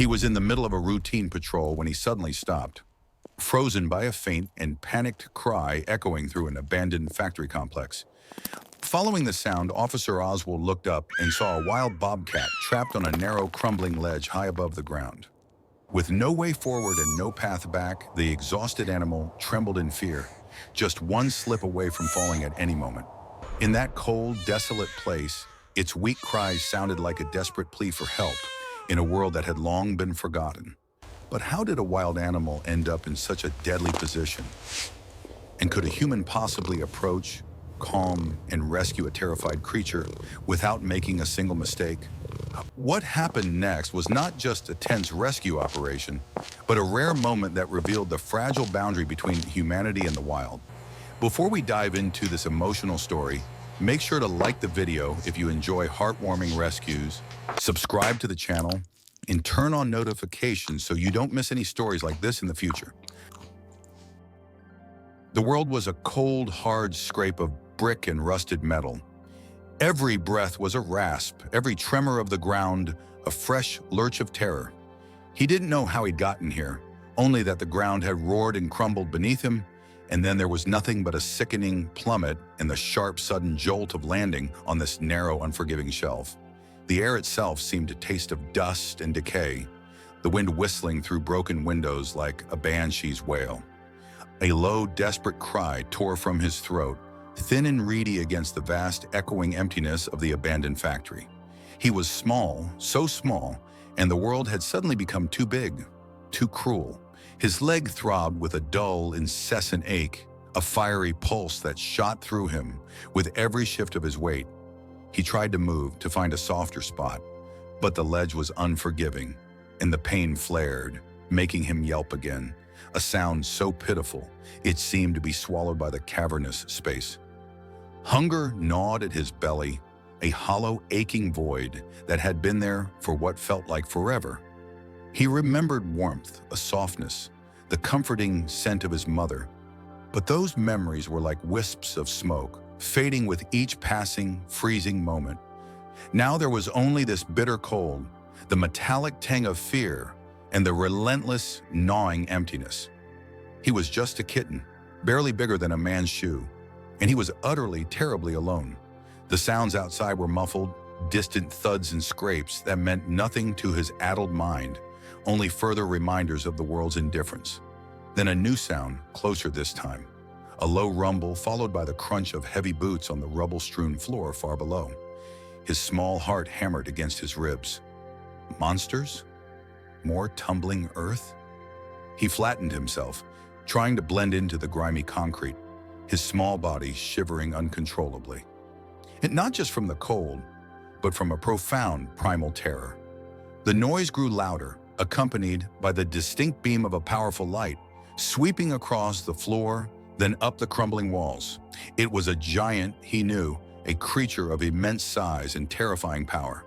He was in the middle of a routine patrol when he suddenly stopped, frozen by a faint and panicked cry echoing through an abandoned factory complex. Following the sound, Officer Oswald looked up and saw a wild bobcat trapped on a narrow, crumbling ledge high above the ground. With no way forward and no path back, the exhausted animal trembled in fear, just one slip away from falling at any moment. In that cold, desolate place, its weak cries sounded like a desperate plea for help in a world that had long been forgotten. But how did a wild animal end up in such a deadly position? And could a human possibly approach, calm, and rescue a terrified creature without making a single mistake? What happened next was not just a tense rescue operation, but a rare moment that revealed the fragile boundary between humanity and the wild. Before we dive into this emotional story, make sure to like the video if you enjoy heartwarming rescues, subscribe to the channel, and turn on notifications so you don't miss any stories like this in the future. The world was a cold, hard scrape of brick and rusted metal. Every breath was a rasp, every tremor of the ground a fresh lurch of terror. He didn't know how he'd gotten here, only that the ground had roared and crumbled beneath him, and then there was nothing but a sickening plummet and the sharp, sudden jolt of landing on this narrow, unforgiving shelf. The air itself seemed to taste of dust and decay, the wind whistling through broken windows like a banshee's wail. A low, desperate cry tore from his throat, thin and reedy against the vast, echoing emptiness of the abandoned factory. He was small, so small, and the world had suddenly become too big, too cruel. His leg throbbed with a dull, incessant ache, a fiery pulse that shot through him with every shift of his weight. He tried to move, to find a softer spot, but the ledge was unforgiving, and the pain flared, making him yelp again, a sound so pitiful it seemed to be swallowed by the cavernous space. Hunger gnawed at his belly, a hollow, aching void that had been there for what felt like forever. He remembered warmth, a softness, the comforting scent of his mother. But those memories were like wisps of smoke, fading with each passing, freezing moment. Now there was only this bitter cold, the metallic tang of fear, and the relentless, gnawing emptiness. He was just a kitten, barely bigger than a man's shoe, and he was utterly, terribly alone. The sounds outside were muffled, distant thuds and scrapes that meant nothing to his addled mind, only further reminders of the world's indifference. Then a new sound, closer this time. A low rumble followed by the crunch of heavy boots on the rubble-strewn floor far below. His small heart hammered against his ribs. Monsters? More tumbling earth? He flattened himself, trying to blend into the grimy concrete, his small body shivering uncontrollably. And not just from the cold, but from a profound primal terror. The noise grew louder, accompanied by the distinct beam of a powerful light, sweeping across the floor, then up the crumbling walls. It was a giant, he knew, a creature of immense size and terrifying power.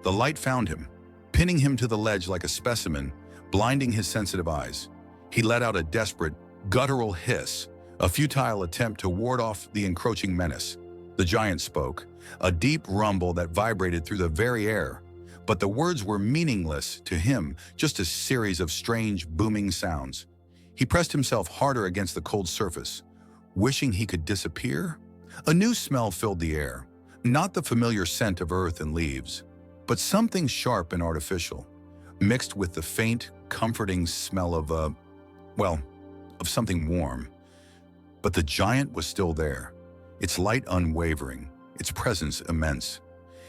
The light found him, pinning him to the ledge like a specimen, blinding his sensitive eyes. He let out a desperate, guttural hiss, a futile attempt to ward off the encroaching menace. The giant spoke, a deep rumble that vibrated through the very air, but the words were meaningless to him, just a series of strange, booming sounds. He pressed himself harder against the cold surface, wishing he could disappear. A new smell filled the air, not the familiar scent of earth and leaves, but something sharp and artificial, mixed with the faint, comforting smell of of something warm. But the giant was still there, its light unwavering, its presence immense.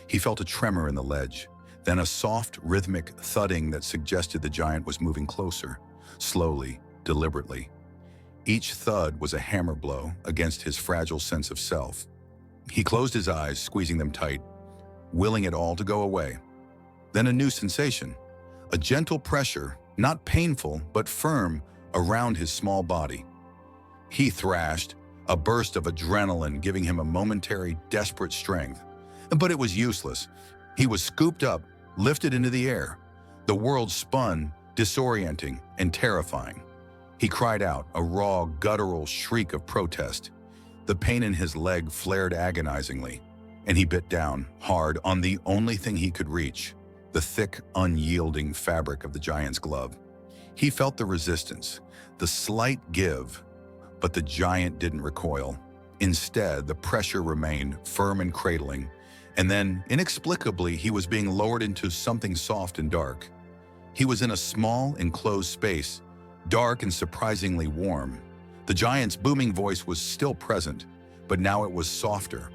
He felt a tremor in the ledge, then a soft, rhythmic thudding that suggested the giant was moving closer, slowly, deliberately. Each thud was a hammer blow against his fragile sense of self. He closed his eyes, squeezing them tight, willing it all to go away. Then a new sensation, a gentle pressure, not painful but firm, around his small body. He thrashed, a burst of adrenaline giving him a momentary, desperate strength. But it was useless. He was scooped up, lifted into the air. The world spun, disorienting and terrifying. He cried out, a raw, guttural shriek of protest. The pain in his leg flared agonizingly, and he bit down, hard, on the only thing he could reach, the thick, unyielding fabric of the giant's glove. He felt the resistance, the slight give, but the giant didn't recoil. Instead, the pressure remained firm and cradling, and then, inexplicably, he was being lowered into something soft and dark. He was in a small, enclosed space, dark and surprisingly warm. The giant's booming voice was still present, but now it was softer,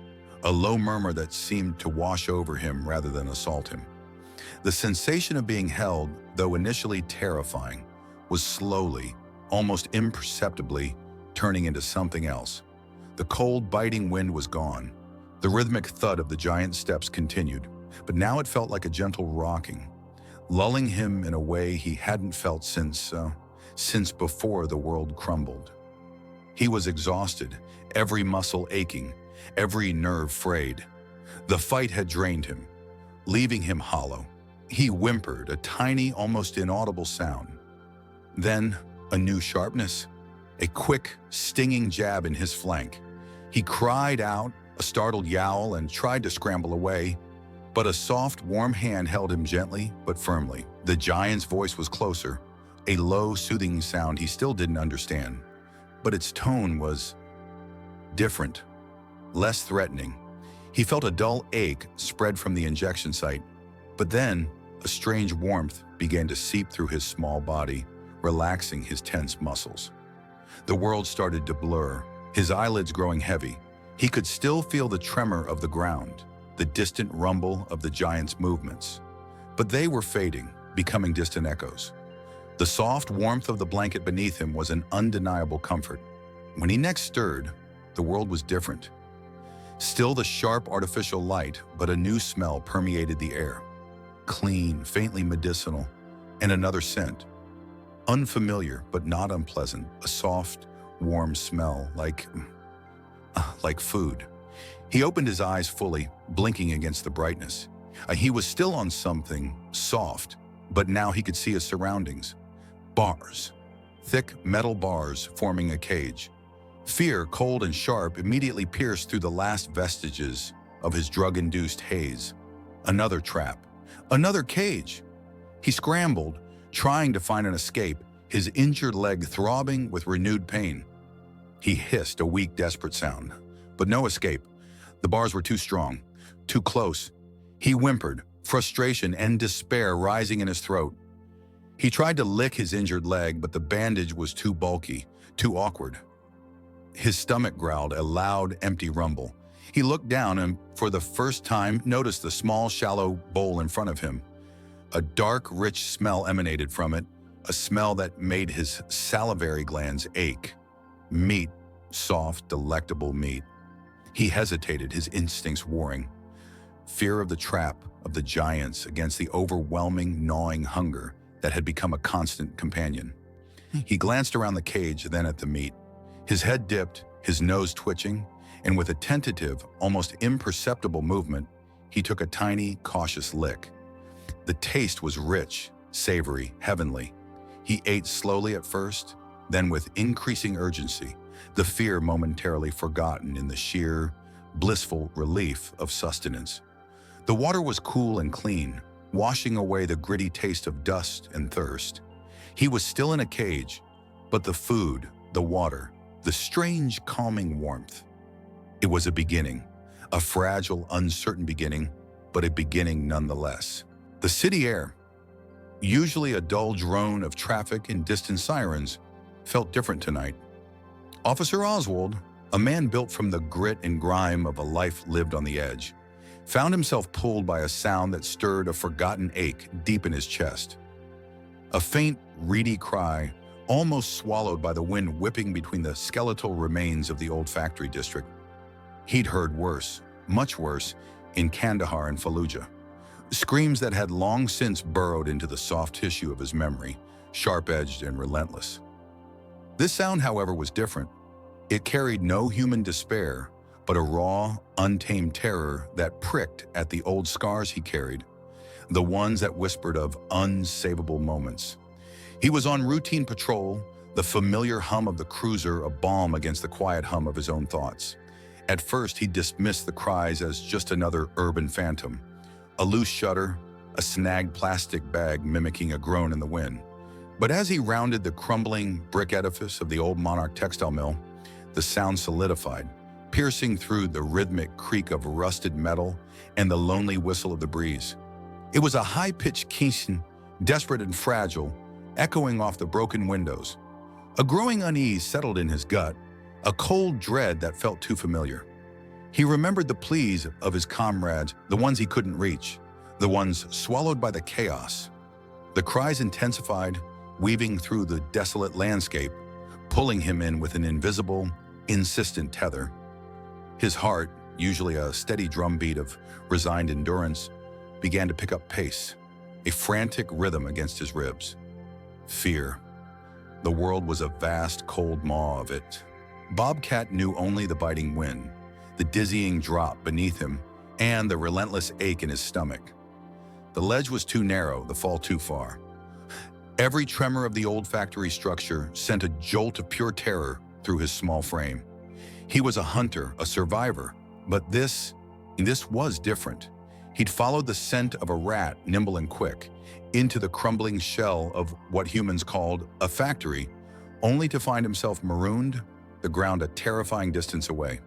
a low murmur that seemed to wash over him rather than assault him. The sensation of being held, though initially terrifying, was slowly, almost imperceptibly, turning into something else. The cold, biting wind was gone. The rhythmic thud of the giant's steps continued, but now it felt like a gentle rocking, lulling him in a way he hadn't felt since before the world crumbled. He was exhausted, every muscle aching, every nerve frayed. The fight had drained him, leaving him hollow. He whimpered, a tiny, almost inaudible sound. Then, a new sharpness, a quick, stinging jab in his flank. He cried out, a startled yowl, and tried to scramble away, but a soft, warm hand held him gently but firmly. The giant's voice was closer, a low, soothing sound he still didn't understand, but its tone was different, less threatening. He felt a dull ache spread from the injection site, but then a strange warmth began to seep through his small body, relaxing his tense muscles. The world started to blur, his eyelids growing heavy. He could still feel the tremor of the ground, the distant rumble of the giant's movements. But they were fading, becoming distant echoes. The soft warmth of the blanket beneath him was an undeniable comfort. When he next stirred, the world was different. Still the sharp artificial light, but a new smell permeated the air. Clean, faintly medicinal, and another scent. Unfamiliar, but not unpleasant, a soft, warm smell like food. He opened his eyes fully, blinking against the brightness. He was still on something soft, but now he could see his surroundings. Bars. Thick metal bars forming a cage. Fear, cold and sharp, immediately pierced through the last vestiges of his drug-induced haze. Another trap. Another cage. He scrambled, trying to find an escape, his injured leg throbbing with renewed pain. He hissed a weak, desperate sound, but no escape. The bars were too strong, too close. He whimpered, frustration and despair rising in his throat. He tried to lick his injured leg, but the bandage was too bulky, too awkward. His stomach growled, a loud, empty rumble. He looked down and, for the first time, noticed the small, shallow bowl in front of him. A dark, rich smell emanated from it, a smell that made his salivary glands ache. Meat, soft, delectable meat. He hesitated, his instincts warring. Fear of the trap of the giants against the overwhelming, gnawing hunger that had become a constant companion. He glanced around the cage, then at the meat. His head dipped, his nose twitching, and with a tentative, almost imperceptible movement, he took a tiny, cautious lick. The taste was rich, savory, heavenly. He ate slowly at first, then with increasing urgency, the fear momentarily forgotten in the sheer, blissful relief of sustenance. The water was cool and clean, washing away the gritty taste of dust and thirst. He was still in a cage, but the food, the water, the strange, calming warmth. It was a beginning, a fragile, uncertain beginning, but a beginning nonetheless. The city air, usually a dull drone of traffic and distant sirens, felt different tonight. Officer Oswald, a man built from the grit and grime of a life lived on the edge, found himself pulled by a sound that stirred a forgotten ache deep in his chest. A faint, reedy cry, almost swallowed by the wind whipping between the skeletal remains of the old factory district. He'd heard worse, much worse, in Kandahar and Fallujah. Screams that had long since burrowed into the soft tissue of his memory, sharp-edged and relentless. This sound, however, was different. It carried no human despair, but a raw, untamed terror that pricked at the old scars he carried, the ones that whispered of unsavable moments. He was on routine patrol, the familiar hum of the cruiser a balm against the quiet hum of his own thoughts. At first, he dismissed the cries as just another urban phantom, a loose shutter, a snagged plastic bag mimicking a groan in the wind. But as he rounded the crumbling brick edifice of the old Monarch textile mill, the sound solidified, piercing through the rhythmic creak of rusted metal and the lonely whistle of the breeze. It was a high-pitched keening, desperate and fragile, echoing off the broken windows. A growing unease settled in his gut, a cold dread that felt too familiar. He remembered the pleas of his comrades, the ones he couldn't reach, the ones swallowed by the chaos. The cries intensified, weaving through the desolate landscape, pulling him in with an invisible, insistent tether. His heart, usually a steady drumbeat of resigned endurance, began to pick up pace, a frantic rhythm against his ribs. Fear. The world was a vast, cold maw of it. Bobcat knew only the biting wind, the dizzying drop beneath him, and the relentless ache in his stomach. The ledge was too narrow, the fall too far. Every tremor of the old factory structure sent a jolt of pure terror through his small frame. He was a hunter, a survivor, but this was different. He'd followed the scent of a rat, nimble and quick, into the crumbling shell of what humans called a factory, only to find himself marooned, the ground a terrifying distance away.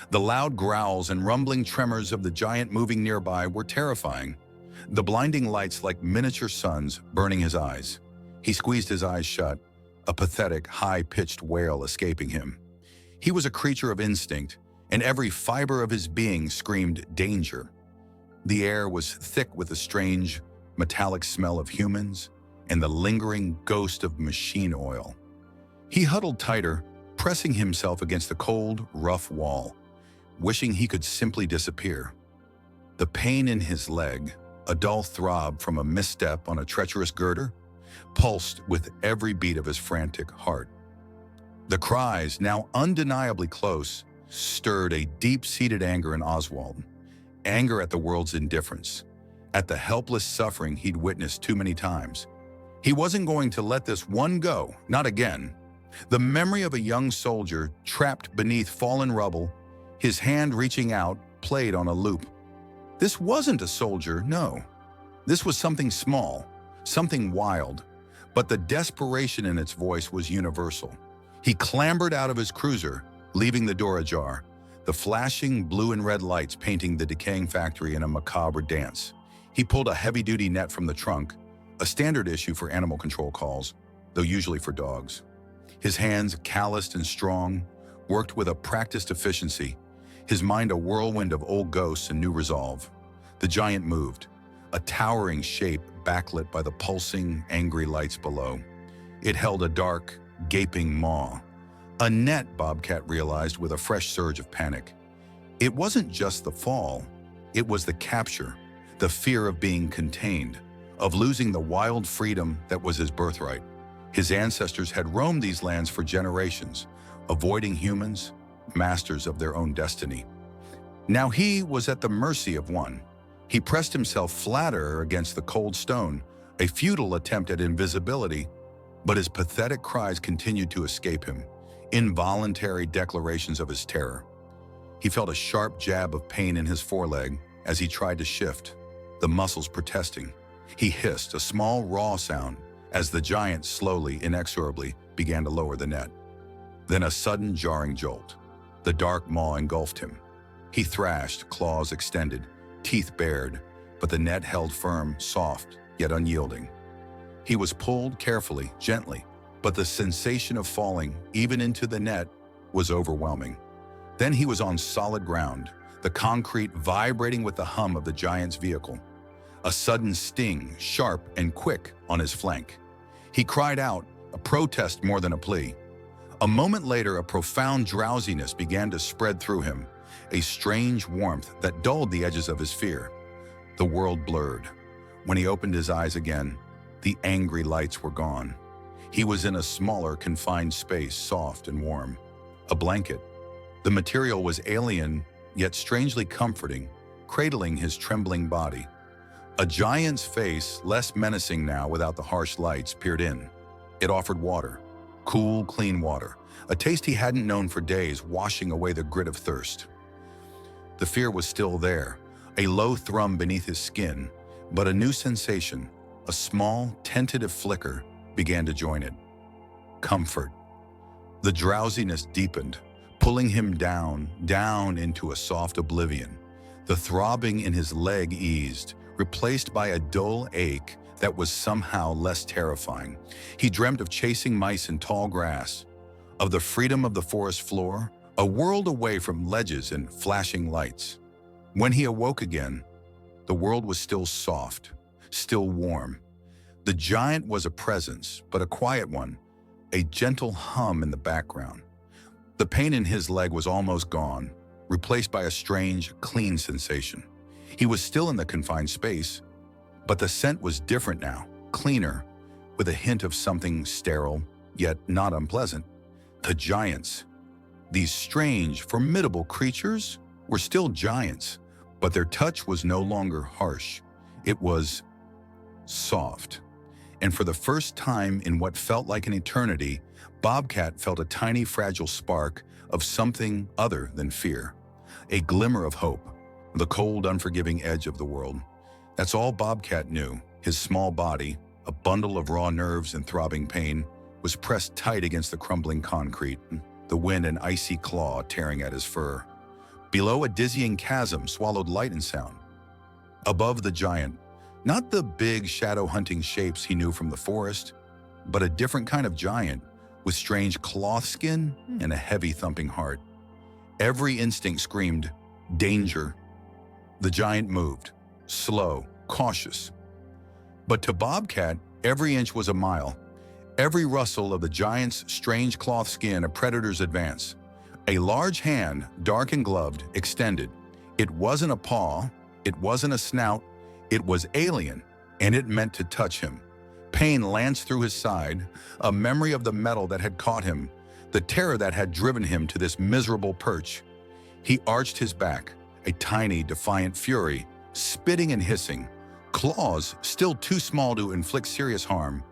The loud growls and rumbling tremors of the giant moving nearby were terrifying, the blinding lights like miniature suns burning his eyes. He squeezed his eyes shut, a pathetic, high-pitched wail escaping him. He was a creature of instinct, and every fiber of his being screamed danger. The air was thick with a strange, metallic smell of humans and the lingering ghost of machine oil. He huddled tighter, pressing himself against the cold, rough wall, wishing he could simply disappear. The pain in his leg, a dull throb from a misstep on a treacherous girder, pulsed with every beat of his frantic heart. The cries, now undeniably close, stirred a deep-seated anger in Oswald. Anger at the world's indifference, at the helpless suffering he'd witnessed too many times. He wasn't going to let this one go, not again. The memory of a young soldier trapped beneath fallen rubble, his hand reaching out, played on a loop. This wasn't a soldier, no. This was something small, something wild, but the desperation in its voice was universal. He clambered out of his cruiser, leaving the door ajar, the flashing blue and red lights painting the decaying factory in a macabre dance. He pulled a heavy-duty net from the trunk, a standard issue for animal control calls, though usually for dogs. His hands, calloused and strong, worked with a practiced efficiency, his mind a whirlwind of old ghosts and new resolve. The giant moved, a towering shape backlit by the pulsing, angry lights below. It held a dark, gaping maw. A net, Bobcat realized with a fresh surge of panic. It wasn't just the fall, it was the capture, the fear of being contained, of losing the wild freedom that was his birthright. His ancestors had roamed these lands for generations, avoiding humans, masters of their own destiny. Now he was at the mercy of one. He pressed himself flatter against the cold stone, a futile attempt at invisibility, but his pathetic cries continued to escape him, involuntary declarations of his terror. He felt a sharp jab of pain in his foreleg as he tried to shift, the muscles protesting. He hissed, a small, raw sound, as the giant slowly, inexorably began to lower the net. Then a sudden, jarring jolt. The dark maw engulfed him. He thrashed, claws extended, teeth bared, but the net held firm, soft, yet unyielding. He was pulled carefully, gently, but the sensation of falling, even into the net, was overwhelming. Then he was on solid ground, the concrete vibrating with the hum of the giant's vehicle. A sudden sting, sharp and quick, on his flank. He cried out, a protest more than a plea. A moment later, a profound drowsiness began to spread through him, a strange warmth that dulled the edges of his fear. The world blurred. When he opened his eyes again, the angry lights were gone. He was in a smaller, confined space, soft and warm. A blanket. The material was alien, yet strangely comforting, cradling his trembling body. A giant's face, less menacing now without the harsh lights, peered in. It offered water. Cool, clean water. A taste he hadn't known for days, washing away the grit of thirst. The fear was still there, a low thrum beneath his skin, But a new sensation, a small, tentative flicker, began to join it. Comfort. The drowsiness deepened, pulling him down into a soft oblivion. The throbbing in his leg eased, replaced by a dull ache that was somehow less terrifying. He dreamt of chasing mice in tall grass, of the freedom of the forest floor, a world away from ledges and flashing lights. When he awoke again, the world was still soft, still warm. The giant was a presence, but a quiet one, a gentle hum in the background. The pain in his leg was almost gone, replaced by a strange, clean sensation. He was still in the confined space, but the scent was different now, cleaner, with a hint of something sterile, yet not unpleasant. The giants. These strange, formidable creatures were still giants, but their touch was no longer harsh. It was soft. And for the first time in what felt like an eternity, Bobcat felt a tiny, fragile spark of something other than fear. A glimmer of hope, the cold, unforgiving edge of the world. That's all Bobcat knew. His small body, a bundle of raw nerves and throbbing pain, was pressed tight against the crumbling concrete, the wind an icy claw tearing at his fur. Below, a dizzying chasm swallowed light and sound. Above the giant, not the big shadow-hunting shapes he knew from the forest, but a different kind of giant with strange cloth skin and a heavy thumping heart. Every instinct screamed, danger. The giant moved, slow, cautious. But to Bobcat, every inch was a mile. Every rustle of the giant's strange cloth skin a predator's advance. A large hand, dark and gloved, extended. It wasn't a paw, it wasn't a snout, it was alien, and it meant to touch him. Pain lanced through his side, a memory of the metal that had caught him, the terror that had driven him to this miserable perch. He arched his back, a tiny, defiant fury, spitting and hissing, claws still too small to inflict serious harm,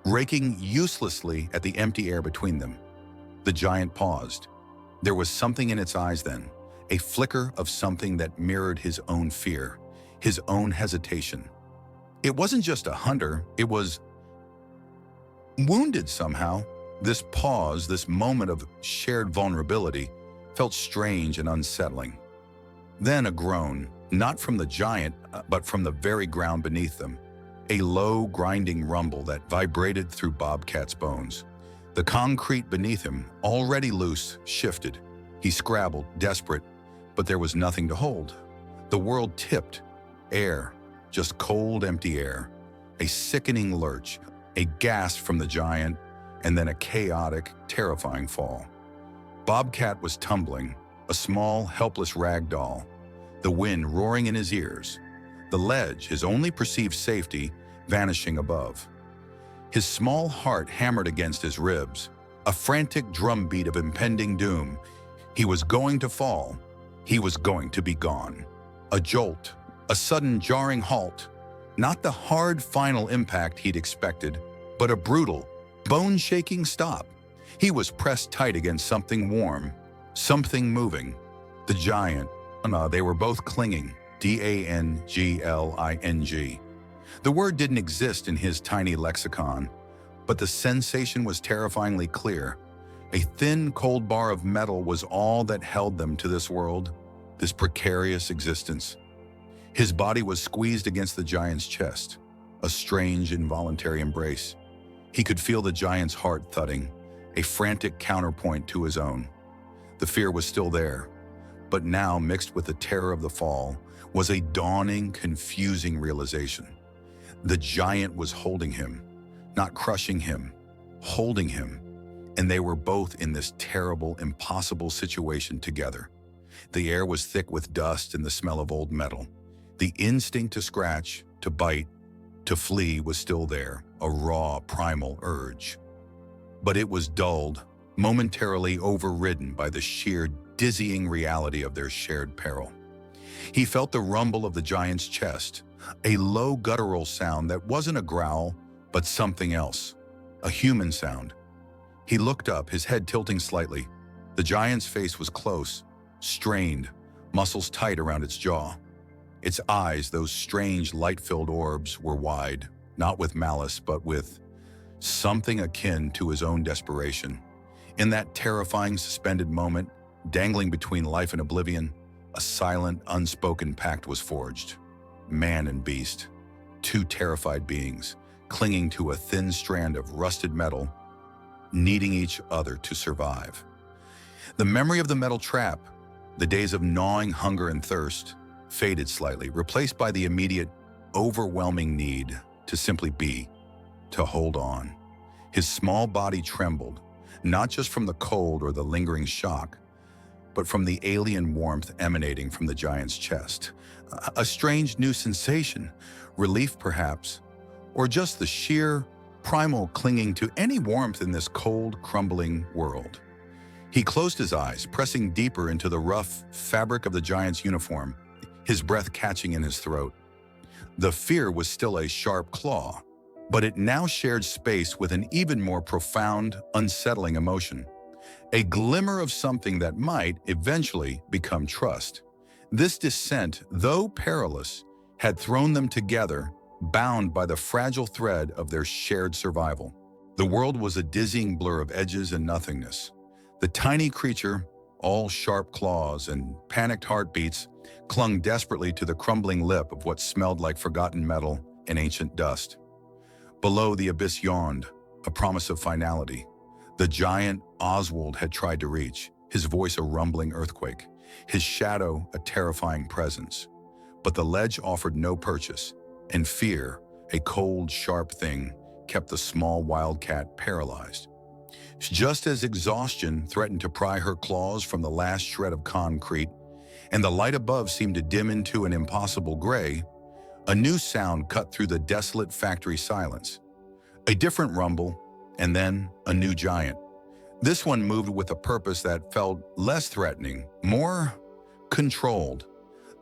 raking uselessly at the empty air between them. The giant paused. There was something in its eyes then, a flicker of something that mirrored his own fear, his own hesitation. It wasn't just a hunter, it was wounded somehow. This pause, this moment of shared vulnerability, felt strange and unsettling. Then a groan, not from the giant, but from the very ground beneath them. A low, grinding rumble that vibrated through Bobcat's bones. The concrete beneath him, already loose, shifted. He scrabbled, desperate, but there was nothing to hold. The world tipped. Air, just cold, empty air. A sickening lurch, a gasp from the giant, and then a chaotic, terrifying fall. Bobcat was tumbling, a small, helpless rag doll, the wind roaring in his ears, the ledge, his only perceived safety, vanishing above. His small heart hammered against his ribs, a frantic drumbeat of impending doom. He was going to fall. He was going to be gone. A jolt, a sudden jarring halt, not the hard final impact he'd expected, but a brutal, bone-shaking stop. He was pressed tight against something warm, something moving. The giant, they were both clinging, D-A-N-G-L-I-N-G. The word didn't exist in his tiny lexicon, but the sensation was terrifyingly clear. A thin, cold bar of metal was all that held them to this world, this precarious existence. His body was squeezed against the giant's chest, a strange, involuntary embrace. He could feel the giant's heart thudding, a frantic counterpoint to his own. The fear was still there, but now mixed with the terror of the fall was a dawning, confusing realization. The giant was holding him, not crushing him, holding him, and they were both in this terrible, impossible situation together. The air was thick with dust and the smell of old metal. The instinct to scratch, to bite, to flee was still there, a raw, primal urge. But it was dulled, momentarily overridden by the sheer, dizzying reality of their shared peril. He felt the rumble of the giant's chest, a low guttural sound that wasn't a growl, but something else, a human sound. He looked up, his head tilting slightly. The giant's face was close, strained, muscles tight around its jaw. Its eyes, those strange light-filled orbs, were wide, not with malice, but with something akin to his own desperation. In that terrifying suspended moment, dangling between life and oblivion, a silent, unspoken pact was forged. Man and beast, two terrified beings, clinging to a thin strand of rusted metal, needing each other to survive. The memory of the metal trap, the days of gnawing hunger and thirst, faded slightly, replaced by the immediate, overwhelming need to simply be, to hold on. His small body trembled, not just from the cold or the lingering shock, but from the alien warmth emanating from the giant's chest. A strange new sensation, relief perhaps, or just the sheer, primal clinging to any warmth in this cold, crumbling world. He closed his eyes, pressing deeper into the rough fabric of the giant's uniform, his breath catching in his throat. The fear was still a sharp claw, but it now shared space with an even more profound, unsettling emotion. A glimmer of something that might eventually become trust. This descent, though perilous, had thrown them together, bound by the fragile thread of their shared survival. The world was a dizzying blur of edges and nothingness. The tiny creature, all sharp claws and panicked heartbeats, clung desperately to the crumbling lip of what smelled like forgotten metal and ancient dust. Below, the abyss yawned, a promise of finality. The giant Oswald had tried to reach, his voice a rumbling earthquake, his shadow a terrifying presence. But the ledge offered no purchase, and fear, a cold, sharp thing, kept the small wildcat paralyzed. Just as exhaustion threatened to pry her claws from the last shred of concrete, and the light above seemed to dim into an impossible gray, a new sound cut through the desolate factory silence. A different rumble, and then a new giant. This one moved with a purpose that felt less threatening, more controlled.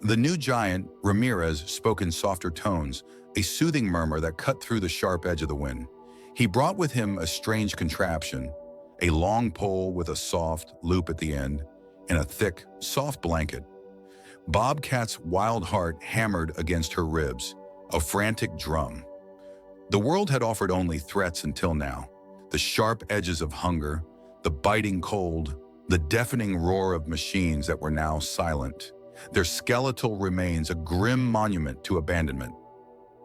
The new giant, Ramirez, spoke in softer tones, a soothing murmur that cut through the sharp edge of the wind. He brought with him a strange contraption, a long pole with a soft loop at the end, and a thick, soft blanket. Bobcat's wild heart hammered against her ribs, a frantic drum. The world had offered only threats until now. The sharp edges of hunger, the biting cold, the deafening roar of machines that were now silent. Their skeletal remains a grim monument to abandonment.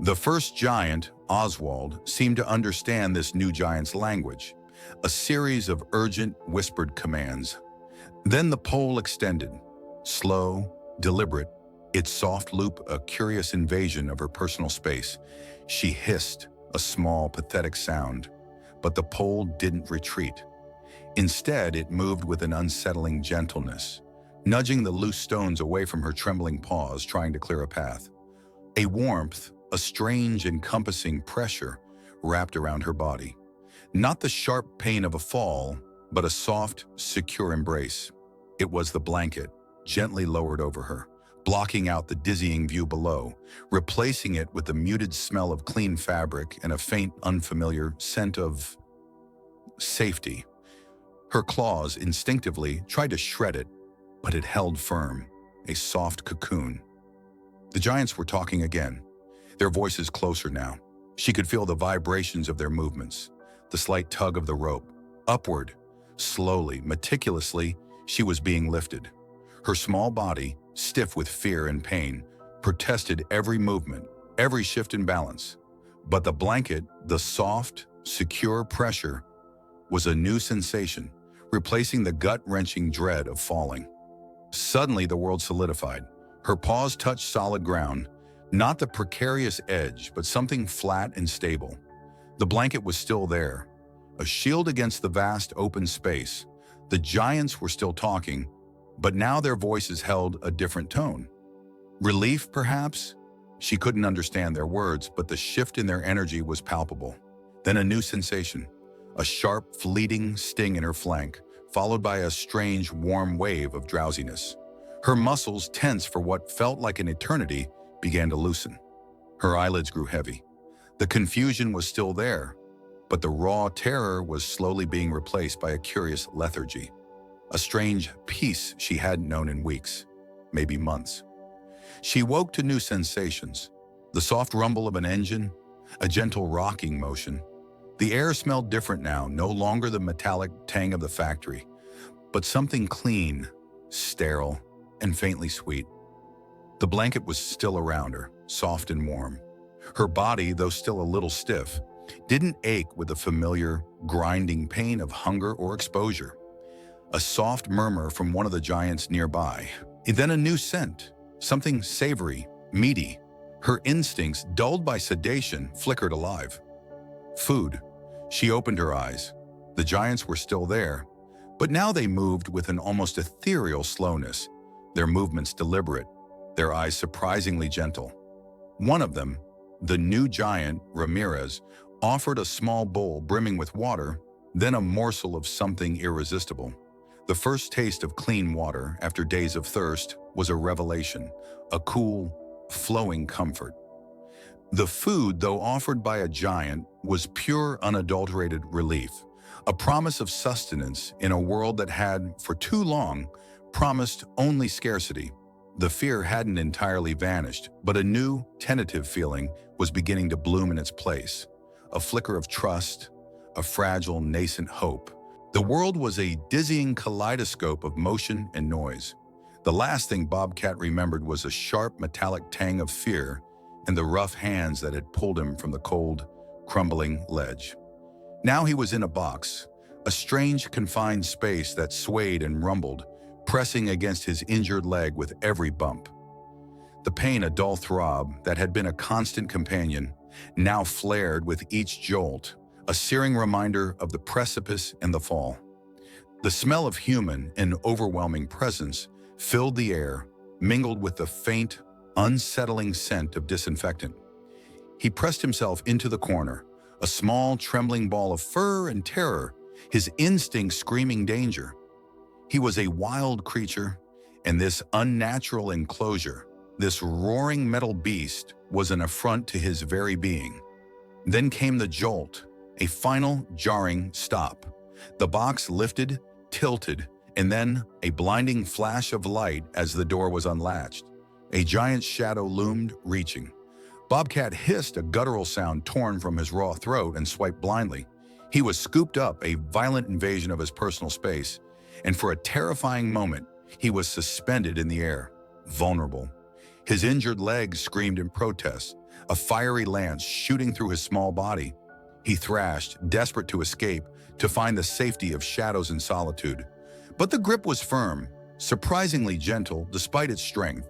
The first giant, Oswald, seemed to understand this new giant's language, a series of urgent, whispered commands. Then the pole extended, slow, deliberate, its soft loop a curious invasion of her personal space. She hissed, a small, pathetic sound, but the pole didn't retreat. Instead, it moved with an unsettling gentleness, nudging the loose stones away from her trembling paws, trying to clear a path. A warmth, a strange, encompassing pressure wrapped around her body. Not the sharp pain of a fall, but a soft, secure embrace. It was the blanket, gently lowered over her, blocking out the dizzying view below, replacing it with the muted smell of clean fabric and a faint, unfamiliar scent of safety. Her claws instinctively tried to shred it, but it held firm, a soft cocoon. The giants were talking again, their voices closer now. She could feel the vibrations of their movements, the slight tug of the rope. Upward, slowly, meticulously, she was being lifted. Her small body, stiff with fear and pain, protested every movement, every shift in balance. But the blanket, the soft, secure pressure, was a new sensation, replacing the gut-wrenching dread of falling. Suddenly, the world solidified. Her paws touched solid ground, not the precarious edge, but something flat and stable. The blanket was still there, a shield against the vast open space. The giants were still talking, but now their voices held a different tone. Relief, perhaps? She couldn't understand their words, but the shift in their energy was palpable. Then a new sensation, a sharp, fleeting sting in her flank, followed by a strange, warm wave of drowsiness. Her muscles, tense for what felt like an eternity, began to loosen. Her eyelids grew heavy. The confusion was still there, but the raw terror was slowly being replaced by a curious lethargy, a strange peace she hadn't known in weeks, maybe months. She woke to new sensations. The soft rumble of an engine, a gentle rocking motion. The air smelled different now, no longer the metallic tang of the factory, but something clean, sterile, and faintly sweet. The blanket was still around her, soft and warm. Her body, though still a little stiff, didn't ache with the familiar, grinding pain of hunger or exposure. A soft murmur from one of the giants nearby, and then a new scent, something savory, meaty. Her instincts, dulled by sedation, flickered alive. Food. She opened her eyes. The giants were still there, but now they moved with an almost ethereal slowness, their movements deliberate, their eyes surprisingly gentle. One of them, the new giant, Ramirez, offered a small bowl brimming with water, then a morsel of something irresistible. The first taste of clean water after days of thirst was a revelation, a cool, flowing comfort. The food, though offered by a giant, was pure, unadulterated relief, a promise of sustenance in a world that had, for too long, promised only scarcity. The fear hadn't entirely vanished, but a new, tentative feeling was beginning to bloom in its place. A flicker of trust, a fragile, nascent hope. The world was a dizzying kaleidoscope of motion and noise. The last thing Bobcat remembered was a sharp, metallic tang of fear and the rough hands that had pulled him from the cold, crumbling ledge. Now he was in a box, a strange, confined space that swayed and rumbled, pressing against his injured leg with every bump. The pain, a dull throb that had been a constant companion, now flared with each jolt, a searing reminder of the precipice and the fall. The smell of human and overwhelming presence filled the air, mingled with the faint, unsettling scent of disinfectant. He pressed himself into the corner, a small, trembling ball of fur and terror, his instincts screaming danger. He was a wild creature, and this unnatural enclosure, this roaring metal beast, was an affront to his very being. Then came the jolt, a final, jarring stop. The box lifted, tilted, and then a blinding flash of light as the door was unlatched. A giant shadow loomed, reaching. Bobcat hissed, a guttural sound torn from his raw throat, and swiped blindly. He was scooped up, a violent invasion of his personal space, and for a terrifying moment, he was suspended in the air, vulnerable. His injured legs screamed in protest, a fiery lance shooting through his small body. He thrashed, desperate to escape, to find the safety of shadows and solitude. But the grip was firm, surprisingly gentle despite its strength.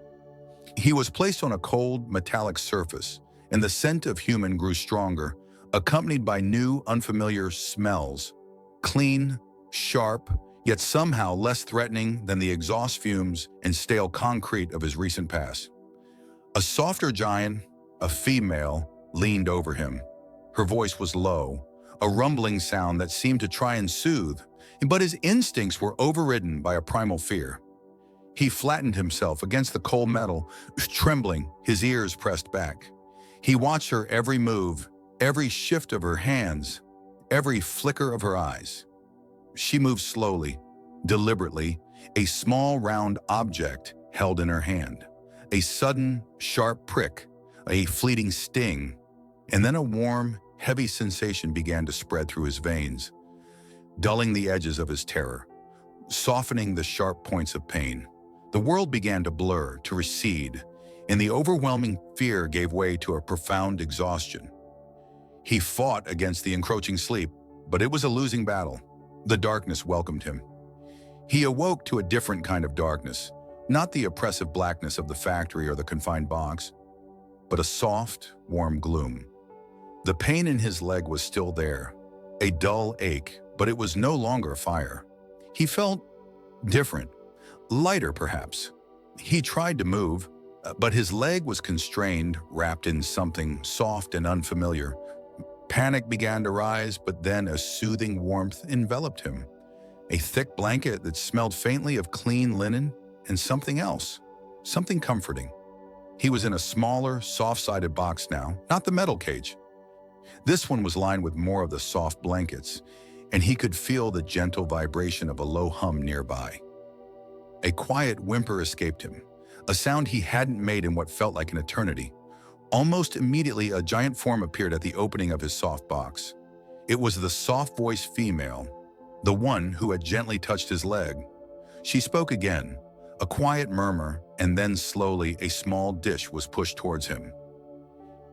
He was placed on a cold, metallic surface, and the scent of human grew stronger, accompanied by new, unfamiliar smells. Clean, sharp, yet somehow less threatening than the exhaust fumes and stale concrete of his recent past. A softer giant, a female, leaned over him. Her voice was low, a rumbling sound that seemed to try and soothe, but his instincts were overridden by a primal fear. He flattened himself against the cold metal, trembling, his ears pressed back. He watched her every move, every shift of her hands, every flicker of her eyes. She moved slowly, deliberately, a small round object held in her hand. A sudden, sharp prick, a fleeting sting, and then a warm, heavy sensation began to spread through his veins, dulling the edges of his terror, softening the sharp points of pain. The world began to blur, to recede, and the overwhelming fear gave way to a profound exhaustion. He fought against the encroaching sleep, but it was a losing battle. The darkness welcomed him. He awoke to a different kind of darkness, not the oppressive blackness of the factory or the confined box, but a soft, warm gloom. The pain in his leg was still there, a dull ache, but it was no longer fire. He felt different, lighter perhaps. He tried to move, but his leg was constrained, wrapped in something soft and unfamiliar. Panic began to rise, but then a soothing warmth enveloped him. A thick blanket that smelled faintly of clean linen and something else, something comforting. He was in a smaller, soft-sided box now, not the metal cage. This one was lined with more of the soft blankets, and he could feel the gentle vibration of a low hum nearby. A quiet whimper escaped him, a sound he hadn't made in what felt like an eternity. Almost immediately, a giant form appeared at the opening of his soft box. It was the soft-voiced female, the one who had gently touched his leg. She spoke again, a quiet murmur, and then slowly a small dish was pushed towards him.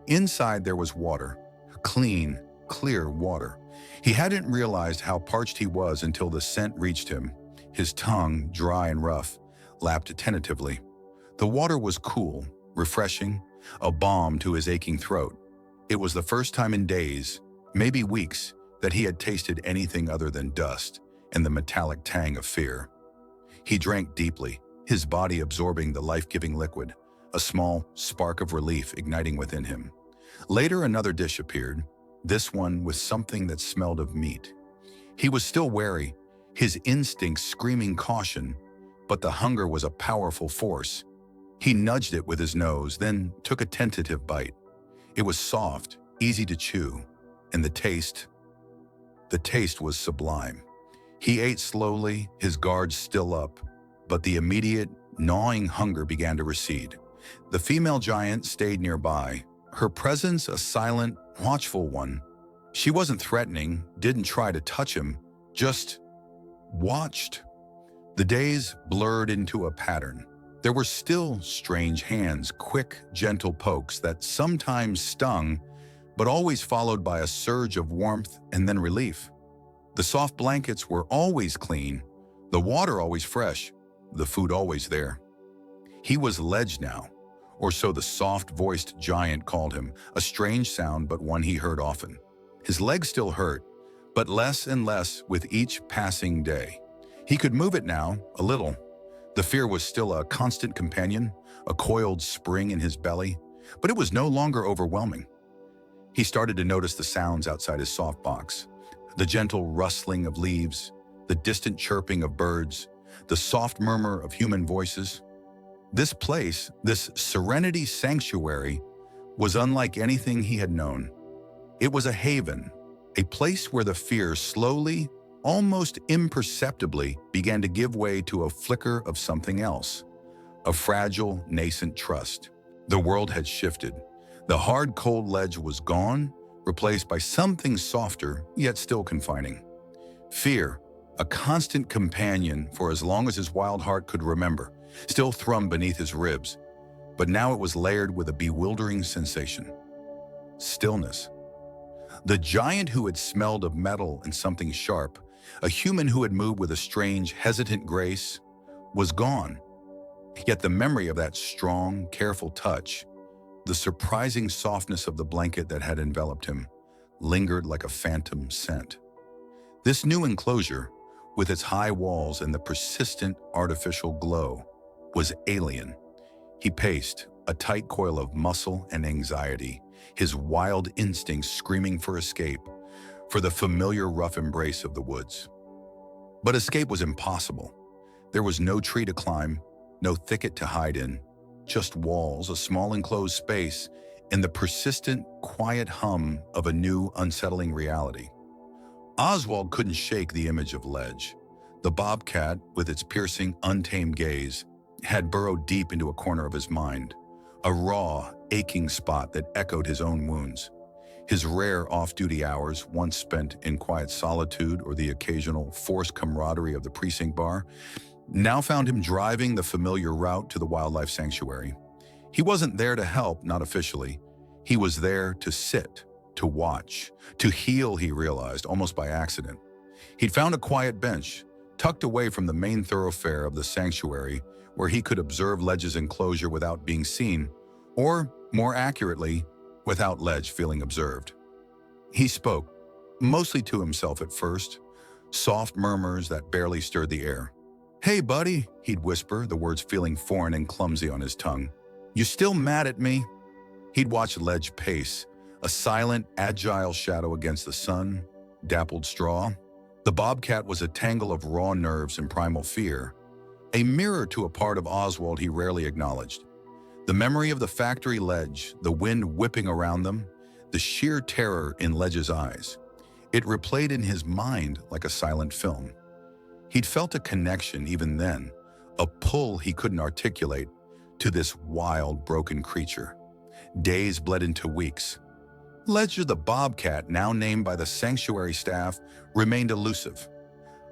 Inside there was water, clean, clear water. He hadn't realized how parched he was until the scent reached him. His tongue, dry and rough, lapped tentatively. The water was cool, refreshing, a balm to his aching throat. It was the first time in days, maybe weeks, that he had tasted anything other than dust and the metallic tang of fear. He drank deeply, his body absorbing the life-giving liquid, a small spark of relief igniting within him. Later, another dish appeared, this one with something that smelled of meat. He was still wary, his instincts screaming caution, but the hunger was a powerful force. He nudged it with his nose, then took a tentative bite. It was soft, easy to chew, and the taste was sublime. He ate slowly, his guard still up, but the immediate, gnawing hunger began to recede. The female giant stayed nearby, her presence a silent, watchful one. She wasn't threatening, didn't try to touch him, just watched. The days blurred into a pattern. There were still strange hands, quick, gentle pokes that sometimes stung, but always followed by a surge of warmth and then relief. The soft blankets were always clean, the water always fresh, the food always there. He was Ledge now, or so the soft-voiced giant called him, a strange sound but one he heard often. His legs still hurt, but less and less with each passing day. He could move it now, a little. The fear was still a constant companion, a coiled spring in his belly, but it was no longer overwhelming. He started to notice the sounds outside his soft box, the gentle rustling of leaves, the distant chirping of birds, the soft murmur of human voices. This place, this serenity sanctuary, was unlike anything he had known. It was a haven, a place where the fear slowly, almost imperceptibly, began to give way to a flicker of something else, a fragile, nascent trust. The world had shifted. The hard, cold ledge was gone, replaced by something softer, yet still confining. Fear, a constant companion for as long as his wild heart could remember, still thrummed beneath his ribs, but now it was layered with a bewildering sensation. Stillness. The giant who had smelled of metal and something sharp, a human who had moved with a strange, hesitant grace, was gone. Yet the memory of that strong, careful touch, the surprising softness of the blanket that had enveloped him, lingered like a phantom scent. This new enclosure, with its high walls and the persistent artificial glow, was alien. He paced, a tight coil of muscle and anxiety, his wild instincts screaming for escape, for the familiar rough embrace of the woods. But escape was impossible. There was no tree to climb, no thicket to hide in, just walls, a small enclosed space, and the persistent, quiet hum of a new, unsettling reality. Oswald couldn't shake the image of Ledge. The bobcat, with its piercing, untamed gaze, had burrowed deep into a corner of his mind, a raw, aching spot that echoed his own wounds. His rare off-duty hours, once spent in quiet solitude or the occasional forced camaraderie of the precinct bar, now found him driving the familiar route to the wildlife sanctuary. He wasn't there to help, not officially. He was there to sit, to watch, to heal, he realized, almost by accident. He'd found a quiet bench, tucked away from the main thoroughfare of the sanctuary, where he could observe Ledge's enclosure without being seen, or, more accurately, without Ledge feeling observed. He spoke, mostly to himself at first, soft murmurs that barely stirred the air. "Hey, buddy," he'd whisper, the words feeling foreign and clumsy on his tongue. "You still mad at me?" He'd watch Ledge pace, a silent, agile shadow against the sun, dappled straw. The bobcat was a tangle of raw nerves and primal fear, a mirror to a part of Oswald he rarely acknowledged. The memory of the factory Ledge, the wind whipping around them, the sheer terror in Ledge's eyes. It replayed in his mind like a silent film. He'd felt a connection even then, a pull he couldn't articulate, to this wild, broken creature. Days bled into weeks. Ledger the Bobcat, now named by the sanctuary staff, remained elusive,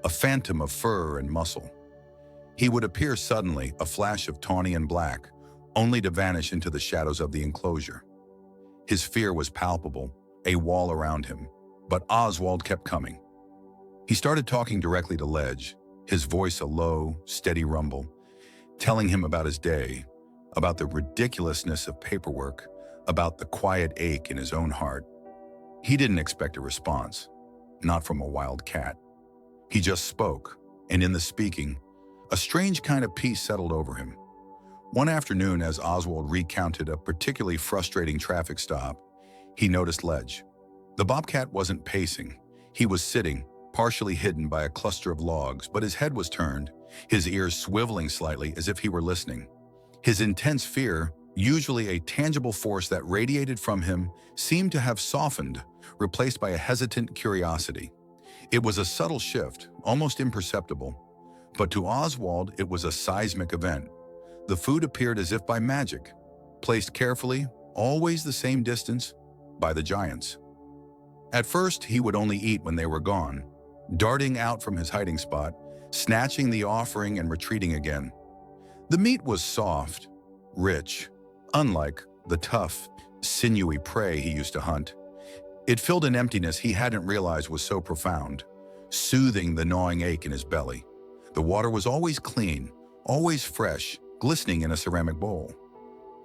a phantom of fur and muscle. He would appear suddenly, a flash of tawny and black, only to vanish into the shadows of the enclosure. His fear was palpable, a wall around him, but Oswald kept coming. He started talking directly to Ledge, his voice a low, steady rumble, telling him about his day, about the ridiculousness of paperwork, about the quiet ache in his own heart. He didn't expect a response, not from a wild cat. He just spoke, and in the speaking, a strange kind of peace settled over him. One afternoon, as Oswald recounted a particularly frustrating traffic stop, he noticed Ledge. The Bobcat wasn't pacing. He was sitting, partially hidden by a cluster of logs, but his head was turned, his ears swiveling slightly as if he were listening. His intense fear, usually a tangible force that radiated from him, seemed to have softened, replaced by a hesitant curiosity. It was a subtle shift, almost imperceptible, but to Oswald it was a seismic event. The food appeared as if by magic, placed carefully, always the same distance, by the giants. At first, he would only eat when they were gone, darting out from his hiding spot, snatching the offering and retreating again. The meat was soft, rich, unlike the tough, sinewy prey he used to hunt. It filled an emptiness he hadn't realized was so profound, soothing the gnawing ache in his belly. The water was always clean, always fresh, glistening in a ceramic bowl.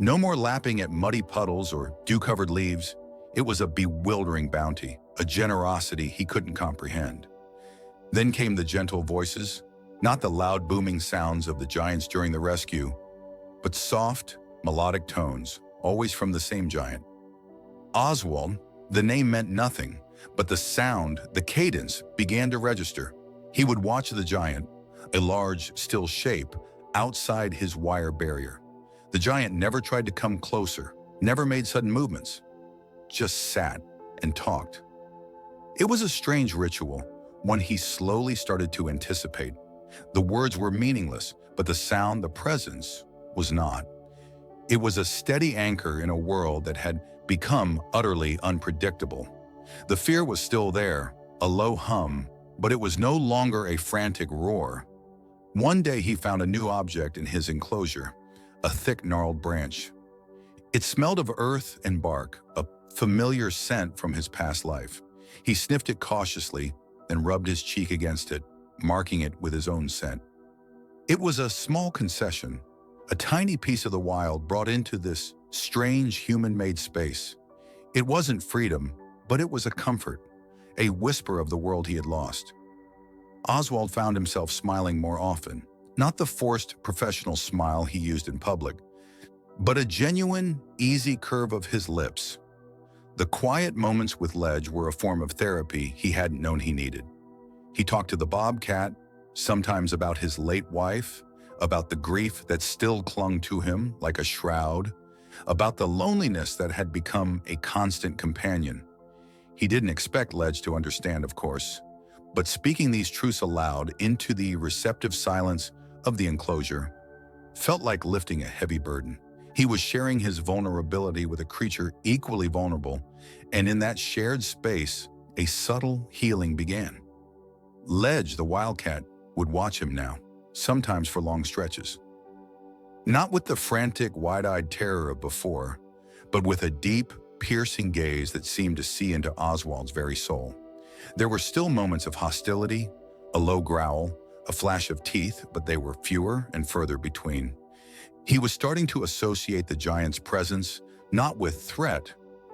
No more lapping at muddy puddles or dew-covered leaves. It was a bewildering bounty, a generosity he couldn't comprehend. Then came the gentle voices, not the loud booming sounds of the giants during the rescue, but soft, melodic tones, always from the same giant. Oswald, the name meant nothing, but the sound, the cadence, began to register. He would watch the giant, a large, still shape, outside his wire barrier. The giant never tried to come closer, never made sudden movements, just sat and talked. It was a strange ritual, one he slowly started to anticipate. The words were meaningless, but the sound, the presence, was not. It was a steady anchor in a world that had become utterly unpredictable. The fear was still there, a low hum, but it was no longer a frantic roar. One day he found a new object in his enclosure, a thick gnarled branch. It smelled of earth and bark, a familiar scent from his past life. He sniffed it cautiously, then rubbed his cheek against it, marking it with his own scent. It was a small concession, a tiny piece of the wild brought into this strange human-made space. It wasn't freedom, but it was a comfort, a whisper of the world he had lost. Oswald found himself smiling more often, not the forced professional smile he used in public, but a genuine, easy curve of his lips. The quiet moments with Ledge were a form of therapy he hadn't known he needed. He talked to the Bobcat, sometimes about his late wife, about the grief that still clung to him like a shroud, about the loneliness that had become a constant companion. He didn't expect Ledge to understand, of course, but speaking these truths aloud into the receptive silence of the enclosure felt like lifting a heavy burden. He was sharing his vulnerability with a creature equally vulnerable, and in that shared space, a subtle healing began. Ledge, the wildcat, would watch him now, sometimes for long stretches. Not with the frantic, wide-eyed terror of before, but with a deep, piercing gaze that seemed to see into Oswald's very soul. There were still moments of hostility, a low growl, a flash of teeth, but they were fewer and further between. He was starting to associate the giant's presence not with threat,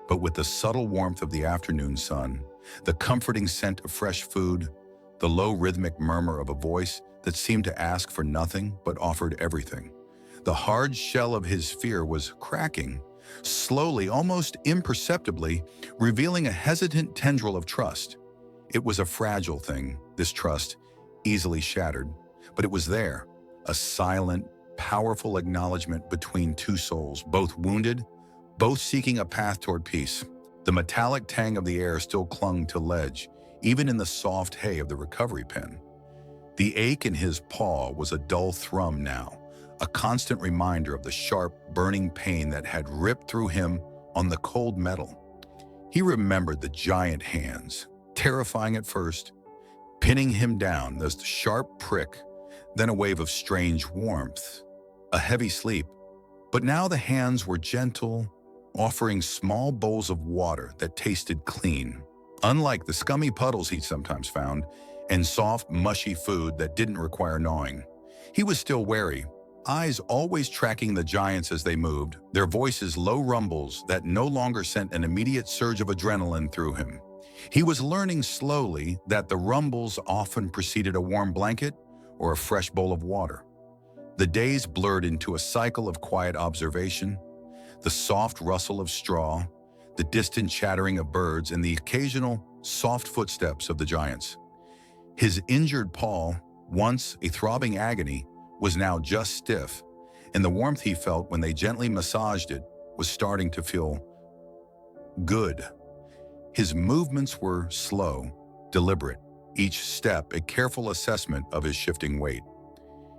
but with the subtle warmth of the afternoon sun, the comforting scent of fresh food, the low rhythmic murmur of a voice that seemed to ask for nothing but offered everything. The hard shell of his fear was cracking, slowly, almost imperceptibly, revealing a hesitant tendril of trust. It was a fragile thing, this trust, easily shattered, but it was there, a silent, powerful acknowledgement between two souls, both wounded, both seeking a path toward peace. The metallic tang of the air still clung to Ledge, even in the soft hay of the recovery pen. The ache in his paw was a dull thrum now, a constant reminder of the sharp, burning pain that had ripped through him on the cold metal. He remembered the giant hands, terrifying at first, pinning him down as the sharp prick, then a wave of strange warmth, a heavy sleep. But now the hands were gentle, offering small bowls of water that tasted clean, unlike the scummy puddles he'd sometimes found, and soft, mushy food that didn't require gnawing. He was still wary, eyes always tracking the giants as they moved, their voices low rumbles that no longer sent an immediate surge of adrenaline through him. He was learning slowly that the rumbles often preceded a warm blanket or a fresh bowl of water. The days blurred into a cycle of quiet observation, the soft rustle of straw, the distant chattering of birds, and the occasional soft footsteps of the giants. His injured paw, once a throbbing agony, was now just stiff, and the warmth he felt when they gently massaged it was starting to feel good. His movements were slow, deliberate, each step a careful assessment of his shifting weight.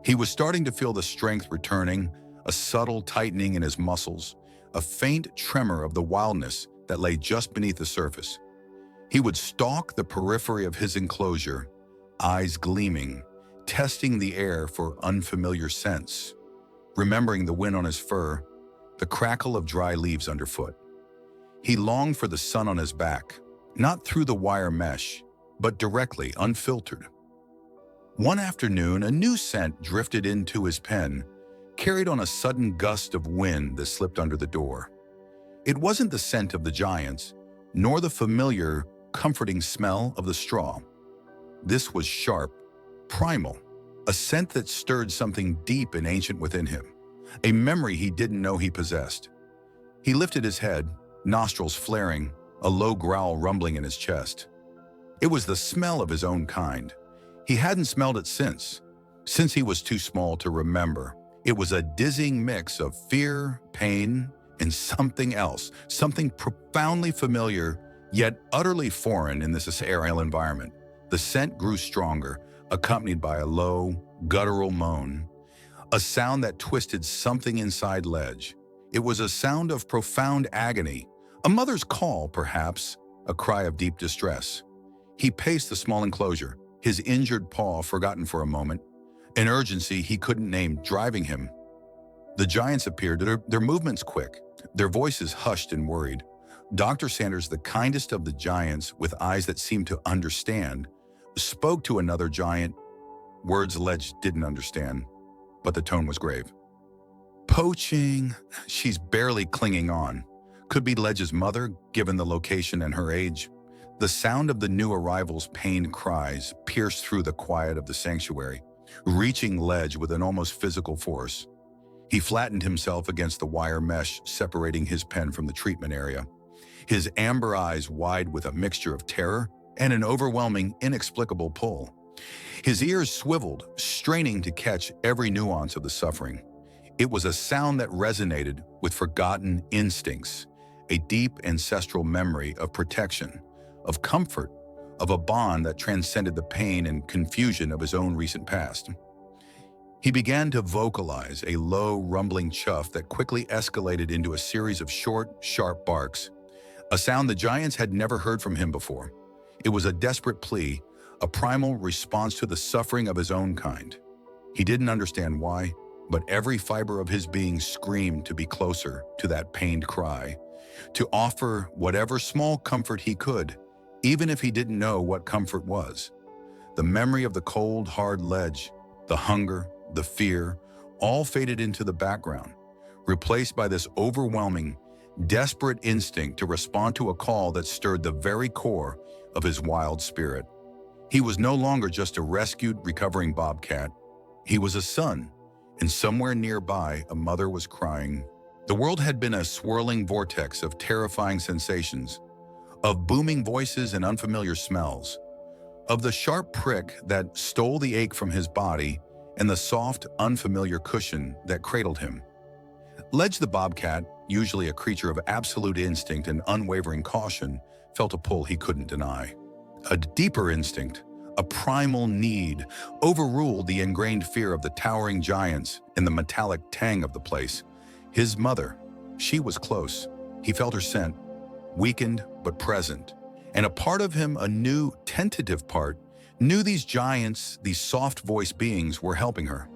He was starting to feel the strength returning, a subtle tightening in his muscles, a faint tremor of the wildness that lay just beneath the surface. He would stalk the periphery of his enclosure, eyes gleaming, testing the air for unfamiliar scents, remembering the wind on his fur, the crackle of dry leaves underfoot. He longed for the sun on his back, not through the wire mesh, but directly, unfiltered. One afternoon, a new scent drifted into his pen, carried on a sudden gust of wind that slipped under the door. It wasn't the scent of the giants, nor the familiar, comforting smell of the straw. This was sharp, primal, a scent that stirred something deep and ancient within him, a memory he didn't know he possessed. He lifted his head, nostrils flaring, a low growl rumbling in his chest. It was the smell of his own kind. He hadn't smelled it since he was too small to remember. It was a dizzying mix of fear, pain, and something else, something profoundly familiar, yet utterly foreign in this aerial environment. The scent grew stronger, accompanied by a low, guttural moan, a sound that twisted something inside Ledge. It was a sound of profound agony, a mother's call, perhaps, a cry of deep distress. He paced the small enclosure, his injured paw forgotten for a moment, an urgency he couldn't name driving him. The giants appeared, their movements quick, their voices hushed and worried. Dr. Sanders, the kindest of the giants with eyes that seemed to understand, spoke to another giant, words Ledge didn't understand, but the tone was grave. Poaching, she's barely clinging on. Could be Ledge's mother, given the location and her age. The sound of the new arrival's pained cries pierced through the quiet of the sanctuary, reaching Ledge with an almost physical force. He flattened himself against the wire mesh separating his pen from the treatment area, his amber eyes wide with a mixture of terror and an overwhelming, inexplicable pull. His ears swiveled, straining to catch every nuance of the suffering. It was a sound that resonated with forgotten instincts, a deep ancestral memory of protection, of comfort, of a bond that transcended the pain and confusion of his own recent past. He began to vocalize a low, rumbling chuff that quickly escalated into a series of short, sharp barks, a sound the giants had never heard from him before. It was a desperate plea, a primal response to the suffering of his own kind. He didn't understand why, but every fiber of his being screamed to be closer to that pained cry, to offer whatever small comfort he could, even if he didn't know what comfort was. The memory of the cold, hard ledge, the hunger, the fear, all faded into the background, replaced by this overwhelming, desperate instinct to respond to a call that stirred the very core of his wild spirit. He was no longer just a rescued, recovering bobcat. He was a son, and somewhere nearby, a mother was crying. The world had been a swirling vortex of terrifying sensations, of booming voices and unfamiliar smells, of the sharp prick that stole the ache from his body and the soft, unfamiliar cushion that cradled him. Ledge the bobcat, usually a creature of absolute instinct and unwavering caution, felt a pull he couldn't deny. A deeper instinct, A primal need overruled the ingrained fear of the towering giants and the metallic tang of the place. His mother, she was close. He felt her scent, weakened but present. And a part of him, a new, tentative part, knew these giants, these soft-voiced beings, were helping her.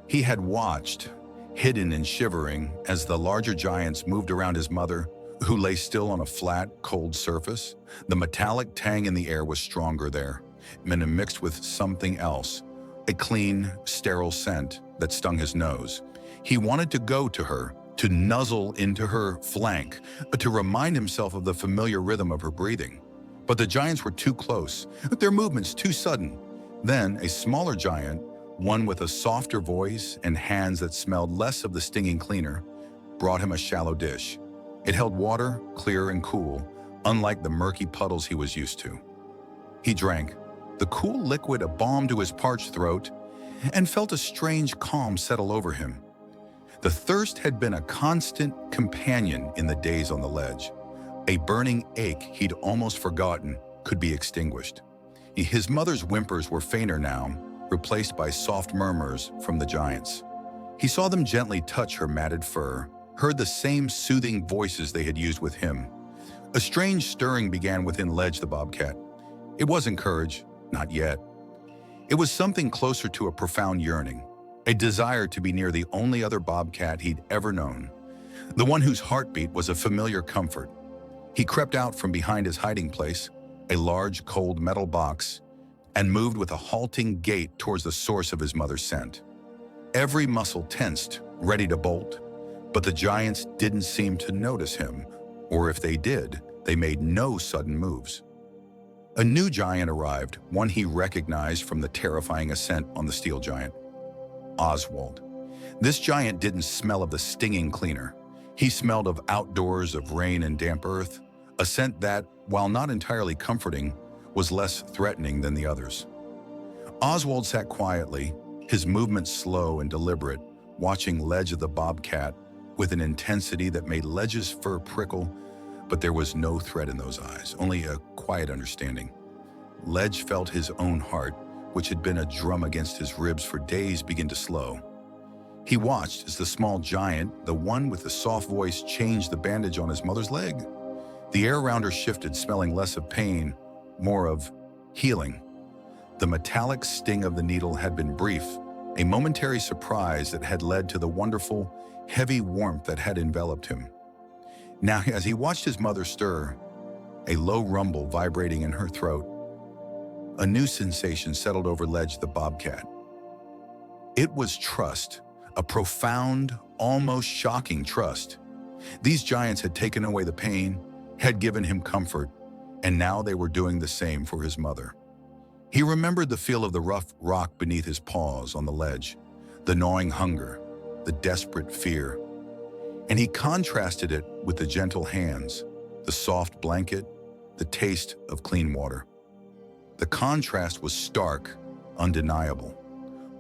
He had watched, hidden and shivering, as the larger giants moved around his mother, who lay still on a flat, cold surface. The metallic tang in the air was stronger there, and mixed with something else, a clean, sterile scent that stung his nose. He wanted to go to her, to nuzzle into her flank, to remind himself of the familiar rhythm of her breathing. But the giants were too close, their movements too sudden. Then a smaller giant, one with a softer voice and hands that smelled less of the stinging cleaner, brought him a shallow dish. It held water, clear and cool, unlike the murky puddles he was used to. He drank, the cool liquid a balm to his parched throat, and felt a strange calm settle over him. The thirst had been a constant companion in the days on the ledge. A burning ache he'd almost forgotten could be extinguished. His mother's whimpers were fainter now, replaced by soft murmurs from the giants. He saw them gently touch her matted fur, heard the same soothing voices they had used with him. A strange stirring began within Ledge the bobcat. It wasn't courage, not yet. It was something closer to a profound yearning, a desire to be near the only other bobcat he'd ever known, the one whose heartbeat was a familiar comfort. He crept out from behind his hiding place, a large, cold metal box, and moved with a halting gait towards the source of his mother's scent. Every muscle tensed, ready to bolt, but the giants didn't seem to notice him, or if they did, they made no sudden moves. A new giant arrived, one he recognized from the terrifying ascent on the steel giant. Oswald. This giant didn't smell of the stinging cleaner. He smelled of outdoors, of rain and damp earth, a scent that, while not entirely comforting, was less threatening than the others. Oswald sat quietly, his movements slow and deliberate, watching Ledge of the bobcat with an intensity that made Ledge's fur prickle, but there was no threat in those eyes, only a quiet understanding. Ledge felt his own heart, which had been a drum against his ribs for days, begin to slow. He watched as the small giant, the one with the soft voice, changed the bandage on his mother's leg. The air around her shifted, smelling less of pain, more of healing. The metallic sting of the needle had been brief, a momentary surprise that had led to the wonderful, heavy warmth that had enveloped him. Now, as he watched his mother stir, a low rumble vibrating in her throat, a new sensation settled over Ledge the bobcat. It was trust, a profound, almost shocking trust. These giants had taken away the pain, had given him comfort, and now they were doing the same for his mother. He remembered the feel of the rough rock beneath his paws on the ledge, the gnawing hunger, the desperate fear, and he contrasted it with the gentle hands, the soft blanket, the taste of clean water. The contrast was stark, undeniable.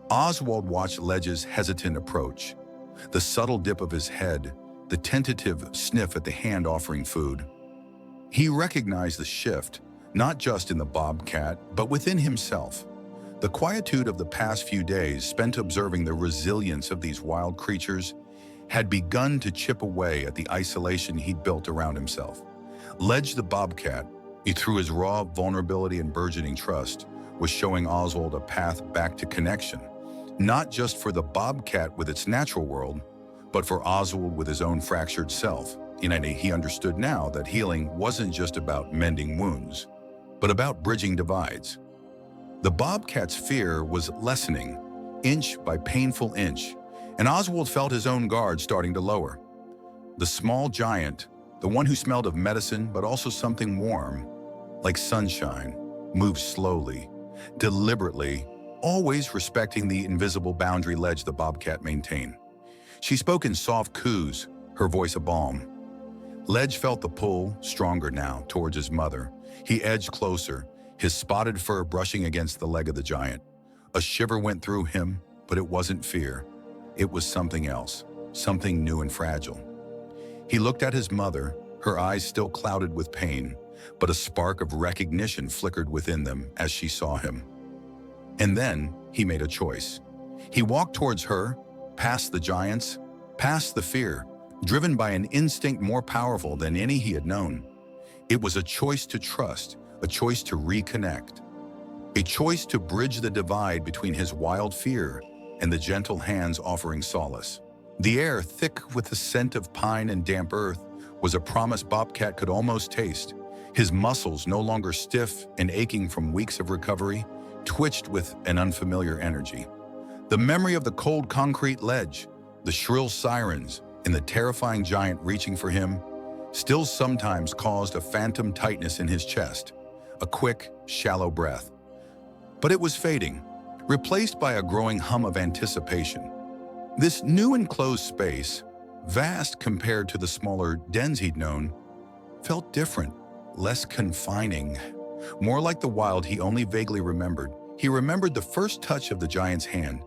Oswald watched Ledge's hesitant approach, the subtle dip of his head, the tentative sniff at the hand offering food. He recognized the shift, not just in the bobcat, but within himself. The quietude of the past few days spent observing the resilience of these wild creatures had begun to chip away at the isolation he'd built around himself. Ledge the bobcat, through his raw vulnerability and burgeoning trust, was showing Oswald a path back to connection, not just for the bobcat with its natural world, but for Oswald with his own fractured self. He understood now that healing wasn't just about mending wounds, but about bridging divides. The bobcat's fear was lessening, inch by painful inch, and Oswald felt his own guard starting to lower. The small giant, the one who smelled of medicine but also something warm, like sunshine, moved slowly, deliberately, always respecting the invisible boundary Ledge the bobcat maintained. She spoke in soft coos, her voice a balm. Ledge felt the pull, stronger now, towards his mother. He edged closer, his spotted fur brushing against the leg of the giant. A shiver went through him, but it wasn't fear. It was something else, something new and fragile. He looked at his mother, her eyes still clouded with pain, but a spark of recognition flickered within them as she saw him. And then he made a choice. He walked towards her, past the giants, past the fear, driven by an instinct more powerful than any he had known. It was a choice to trust, a choice to reconnect, a choice to bridge the divide between his wild fear and the gentle hands offering solace. The air, thick with the scent of pine and damp earth, was a promise Bobcat could almost taste. His muscles, no longer stiff and aching from weeks of recovery, twitched with an unfamiliar energy. The memory of the cold concrete ledge, the shrill sirens, and the terrifying giant reaching for him still sometimes caused a phantom tightness in his chest, a quick, shallow breath. But it was fading, replaced by a growing hum of anticipation. This new enclosed space, vast compared to the smaller dens he'd known, felt different, less confining, more like the wild he only vaguely remembered. He remembered the first touch of the giant's hand.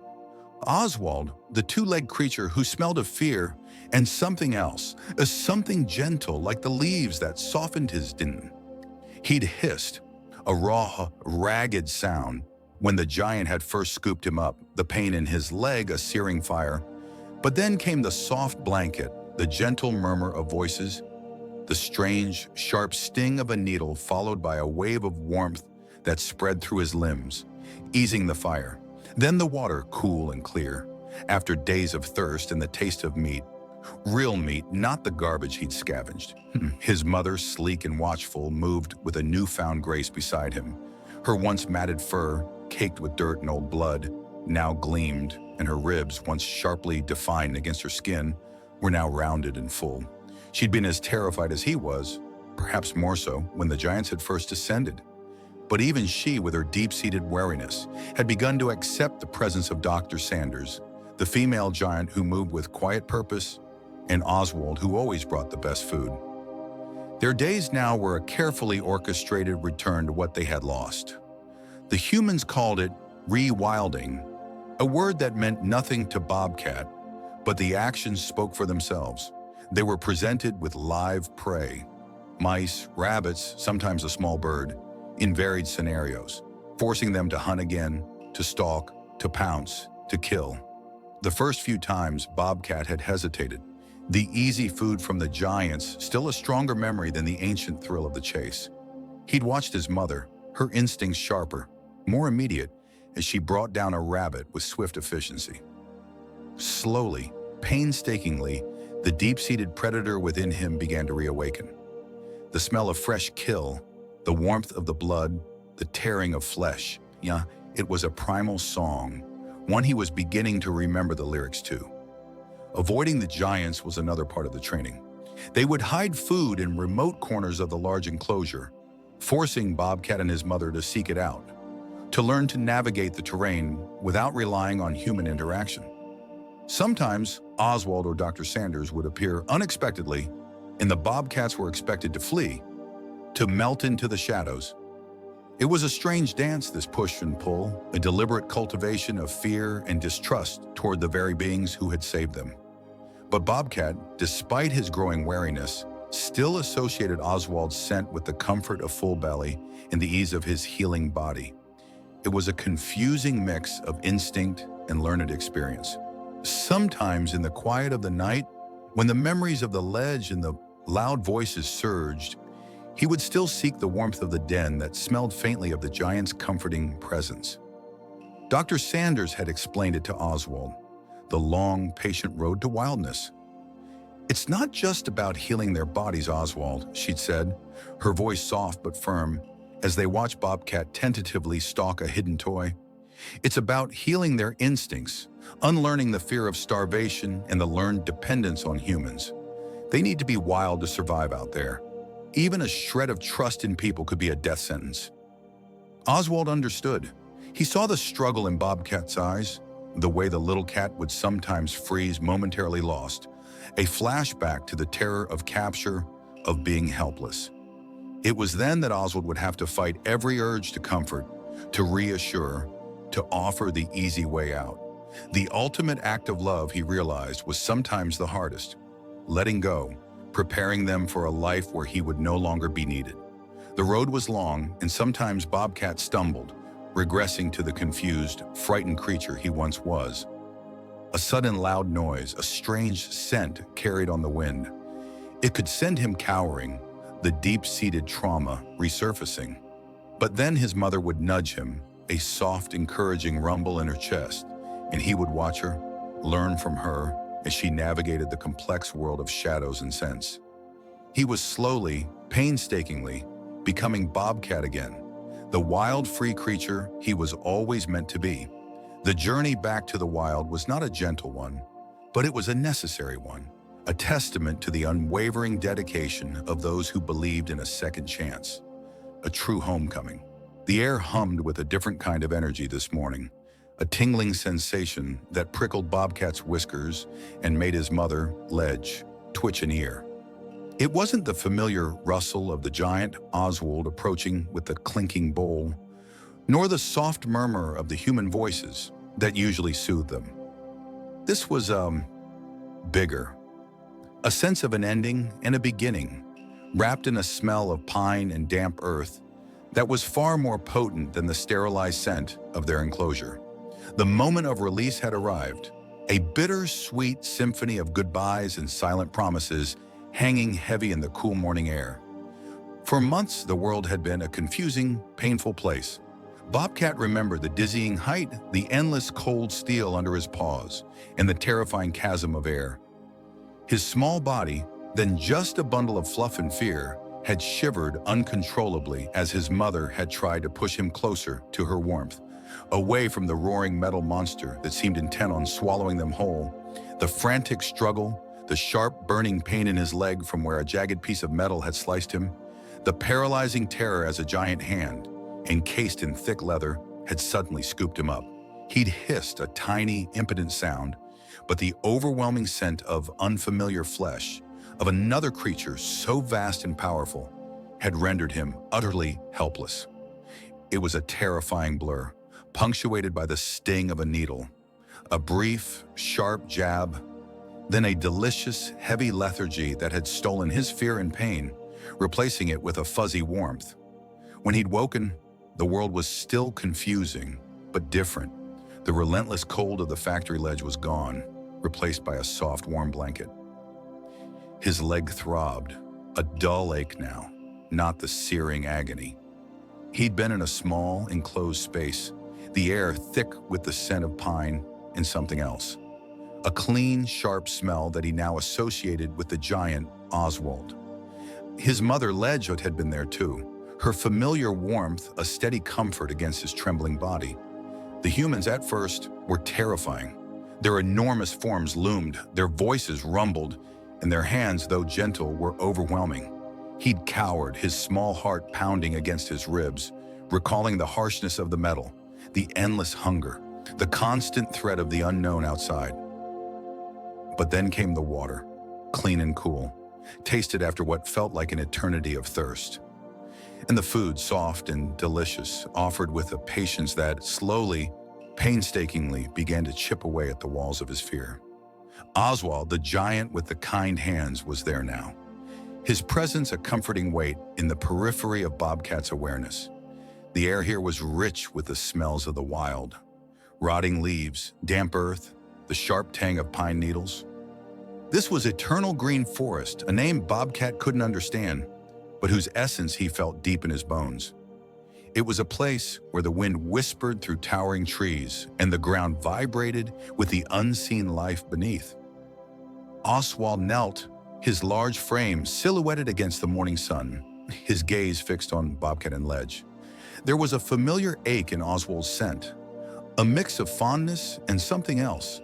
Oswald, the two-legged creature who smelled of fear and something else, something gentle like the leaves that softened his din. He'd hissed, a raw, ragged sound, when the giant had first scooped him up, the pain in his leg a searing fire. But then came the soft blanket, the gentle murmur of voices, the strange, sharp sting of a needle followed by a wave of warmth that spread through his limbs, easing the fire. Then the water, cool and clear, after days of thirst and the taste of meat. Real meat, not the garbage he'd scavenged. His mother, sleek and watchful, moved with a newfound grace beside him. Her once matted fur, caked with dirt and old blood, now gleamed, and her ribs, once sharply defined against her skin, were now rounded and full. She'd been as terrified as he was, perhaps more so, when the giants had first descended. But even she, with her deep-seated wariness, had begun to accept the presence of Dr. Sanders, the female giant who moved with quiet purpose, and Oswald, who always brought the best food. Their days now were a carefully orchestrated return to what they had lost. The humans called it rewilding, a word that meant nothing to Bobcat, but the actions spoke for themselves. They were presented with live prey, mice, rabbits, sometimes a small bird, in varied scenarios, forcing them to hunt again, to stalk, to pounce, to kill. The first few times, Bobcat had hesitated. The easy food from the giants, still a stronger memory than the ancient thrill of the chase. He'd watched his mother, her instincts sharper, more immediate, as she brought down a rabbit with swift efficiency. Slowly, painstakingly, the deep-seated predator within him began to reawaken. The smell of fresh kill, the warmth of the blood, the tearing of flesh. Yeah, it was a primal song, one he was beginning to remember the lyrics to. Avoiding the giants was another part of the training. They would hide food in remote corners of the large enclosure, forcing Bobcat and his mother to seek it out, to learn to navigate the terrain without relying on human interaction. Sometimes, Oswald or Dr. Sanders would appear unexpectedly, and the Bobcats were expected to flee, to melt into the shadows. It was a strange dance, this push and pull, a deliberate cultivation of fear and distrust toward the very beings who had saved them. But Bobcat, despite his growing wariness, still associated Oswald's scent with the comfort of full belly and the ease of his healing body. It was a confusing mix of instinct and learned experience. Sometimes in the quiet of the night, when the memories of the ledge and the loud voices surged, he would still seek the warmth of the den that smelled faintly of the giant's comforting presence. Dr. Sanders had explained it to Oswald, the long, patient road to wildness. "It's not just about healing their bodies, Oswald," she'd said, her voice soft but firm, as they watched Bobcat tentatively stalk a hidden toy. "It's about healing their instincts, unlearning the fear of starvation and the learned dependence on humans. They need to be wild to survive out there. Even a shred of trust in people could be a death sentence." Oswald understood. He saw the struggle in Bobcat's eyes, the way the little cat would sometimes freeze momentarily lost, a flashback to the terror of capture, of being helpless. It was then that Oswald would have to fight every urge to comfort, to reassure, to offer the easy way out. The ultimate act of love, he realized, was sometimes the hardest, letting go, preparing them for a life where he would no longer be needed. The road was long, and sometimes Bobcat stumbled, regressing to the confused, frightened creature he once was. A sudden loud noise, a strange scent carried on the wind. It could send him cowering, the deep-seated trauma resurfacing. But then his mother would nudge him, a soft, encouraging rumble in her chest, and he would watch her, learn from her as she navigated the complex world of shadows and scents. He was slowly, painstakingly, becoming Bobcat again, the wild, free creature he was always meant to be. The journey back to the wild was not a gentle one, but it was a necessary one, a testament to the unwavering dedication of those who believed in a second chance, a true homecoming. The air hummed with a different kind of energy this morning, a tingling sensation that prickled Bobcat's whiskers and made his mother, Ledge, twitch an ear. It wasn't the familiar rustle of the giant Oswald approaching with the clinking bowl, nor the soft murmur of the human voices that usually soothed them. This was, bigger. A sense of an ending and a beginning, wrapped in a smell of pine and damp earth that was far more potent than the sterilized scent of their enclosure. The moment of release had arrived, a bittersweet symphony of goodbyes and silent promises hanging heavy in the cool morning air. For months, the world had been a confusing, painful place. Bobcat remembered the dizzying height, the endless cold steel under his paws, and the terrifying chasm of air. His small body, then just a bundle of fluff and fear, had shivered uncontrollably as his mother had tried to push him closer to her warmth, away from the roaring metal monster that seemed intent on swallowing them whole. The frantic struggle, the sharp burning pain in his leg from where a jagged piece of metal had sliced him, the paralyzing terror as a giant hand, encased in thick leather, had suddenly scooped him up. He'd hissed a tiny, impotent sound, but the overwhelming scent of unfamiliar flesh, of another creature so vast and powerful, had rendered him utterly helpless. It was a terrifying blur, punctuated by the sting of a needle, a brief, sharp jab, then a delicious, heavy lethargy that had stolen his fear and pain, replacing it with a fuzzy warmth. When he'd woken, the world was still confusing, but different. The relentless cold of the factory ledge was gone, replaced by a soft, warm blanket. His leg throbbed, a dull ache now, not the searing agony. He'd been in a small, enclosed space, the air thick with the scent of pine and something else. A clean, sharp smell that he now associated with the giant Oswald. His mother, Ledge, had been there too, her familiar warmth a steady comfort against his trembling body. The humans at first were terrifying. Their enormous forms loomed, their voices rumbled, and their hands, though gentle, were overwhelming. He'd cowered, his small heart pounding against his ribs, recalling the harshness of the metal, the endless hunger, the constant threat of the unknown outside. But then came the water, clean and cool, tasted after what felt like an eternity of thirst. And the food, soft and delicious, offered with a patience that slowly, painstakingly began to chip away at the walls of his fear. Oswald, the giant with the kind hands, was there now. His presence a comforting weight in the periphery of Bobcat's awareness. The air here was rich with the smells of the wild. Rotting leaves, damp earth, the sharp tang of pine needles. This was eternal green forest, a name Bobcat couldn't understand, but whose essence he felt deep in his bones. It was a place where the wind whispered through towering trees and the ground vibrated with the unseen life beneath. Oswald knelt, his large frame silhouetted against the morning sun, his gaze fixed on Bobcat and Ledge. There was a familiar ache in Oswald's scent, a mix of fondness and something else.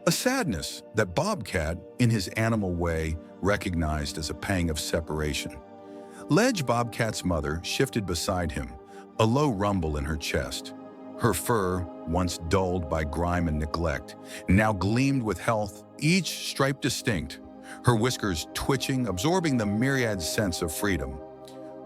A sadness that Bobcat, in his animal way, recognized as a pang of separation. Ledge, Bobcat's mother, shifted beside him, a low rumble in her chest. Her fur, once dulled by grime and neglect, now gleamed with health, each stripe distinct, her whiskers twitching, absorbing the myriad scents of freedom.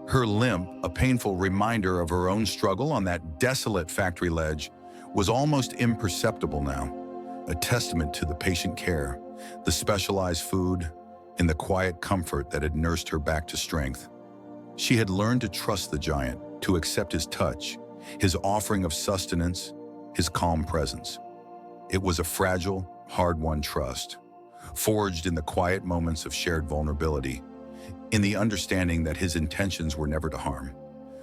Her limp, a painful reminder of her own struggle on that desolate factory ledge, was almost imperceptible now, a testament to the patient care, the specialized food, and the quiet comfort that had nursed her back to strength. She had learned to trust the giant, to accept his touch, his offering of sustenance, his calm presence. It was a fragile, hard-won trust, forged in the quiet moments of shared vulnerability, in the understanding that his intentions were never to harm.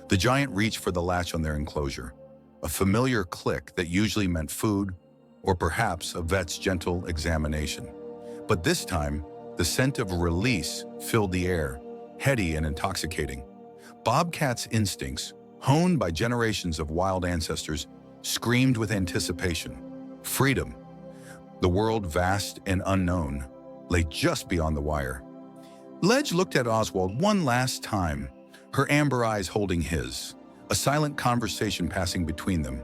The giant reached for the latch on their enclosure, a familiar click that usually meant food, or perhaps a vet's gentle examination. But this time, the scent of release filled the air, heady and intoxicating. Bobcat's instincts, honed by generations of wild ancestors, screamed with anticipation. Freedom, the world vast and unknown, lay just beyond the wire. Ledge looked at Oswald one last time, her amber eyes holding his, a silent conversation passing between them.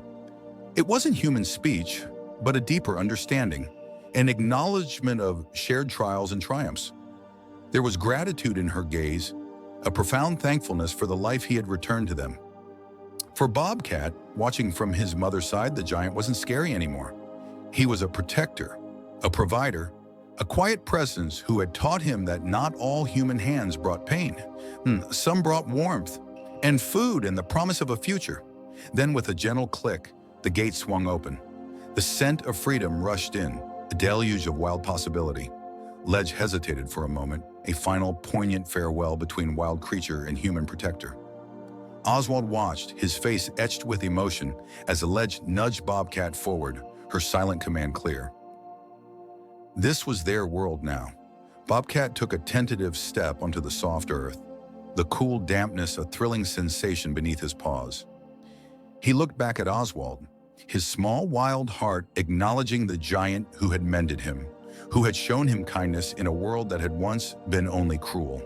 It wasn't human speech, but a deeper understanding, an acknowledgement of shared trials and triumphs. There was gratitude in her gaze, a profound thankfulness for the life he had returned to them. For Bobcat, watching from his mother's side, the giant wasn't scary anymore. He was a protector, a provider, a quiet presence who had taught him that not all human hands brought pain. Some brought warmth and food and the promise of a future. Then with a gentle click, the gate swung open. The scent of freedom rushed in, a deluge of wild possibility. Ledge hesitated for a moment, a final poignant farewell between wild creature and human protector. Oswald watched, his face etched with emotion, as Ledge nudged Bobcat forward, her silent command clear. This was their world now. Bobcat took a tentative step onto the soft earth, the cool dampness a thrilling sensation beneath his paws. He looked back at Oswald, his small wild heart acknowledging the giant who had mended him, who had shown him kindness in a world that had once been only cruel.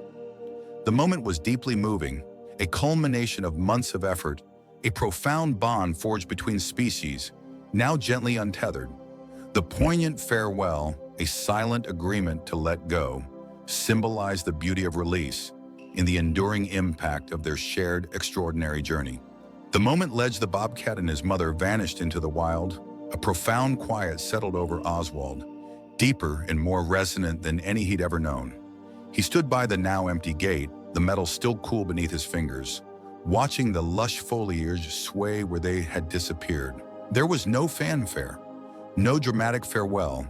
The moment was deeply moving, a culmination of months of effort, a profound bond forged between species, now gently untethered. The poignant farewell, a silent agreement to let go, symbolized the beauty of release in the enduring impact of their shared extraordinary journey. The moment Ledge the Bobcat and his mother vanished into the wild, a profound quiet settled over Oswald, deeper and more resonant than any he'd ever known. He stood by the now empty gate, the metal still cool beneath his fingers, watching the lush foliage sway where they had disappeared. There was no fanfare, no dramatic farewell,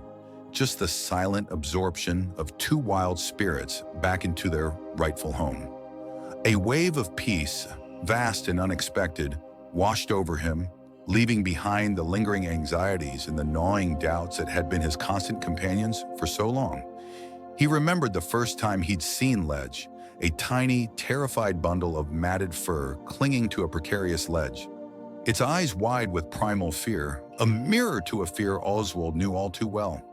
just the silent absorption of two wild spirits back into their rightful home. A wave of peace, vast and unexpected, washed over him, leaving behind the lingering anxieties and the gnawing doubts that had been his constant companions for so long. He remembered the first time he'd seen Ledge, a tiny, terrified bundle of matted fur clinging to a precarious ledge. Its eyes wide with primal fear, a mirror to a fear Oswald knew all too well.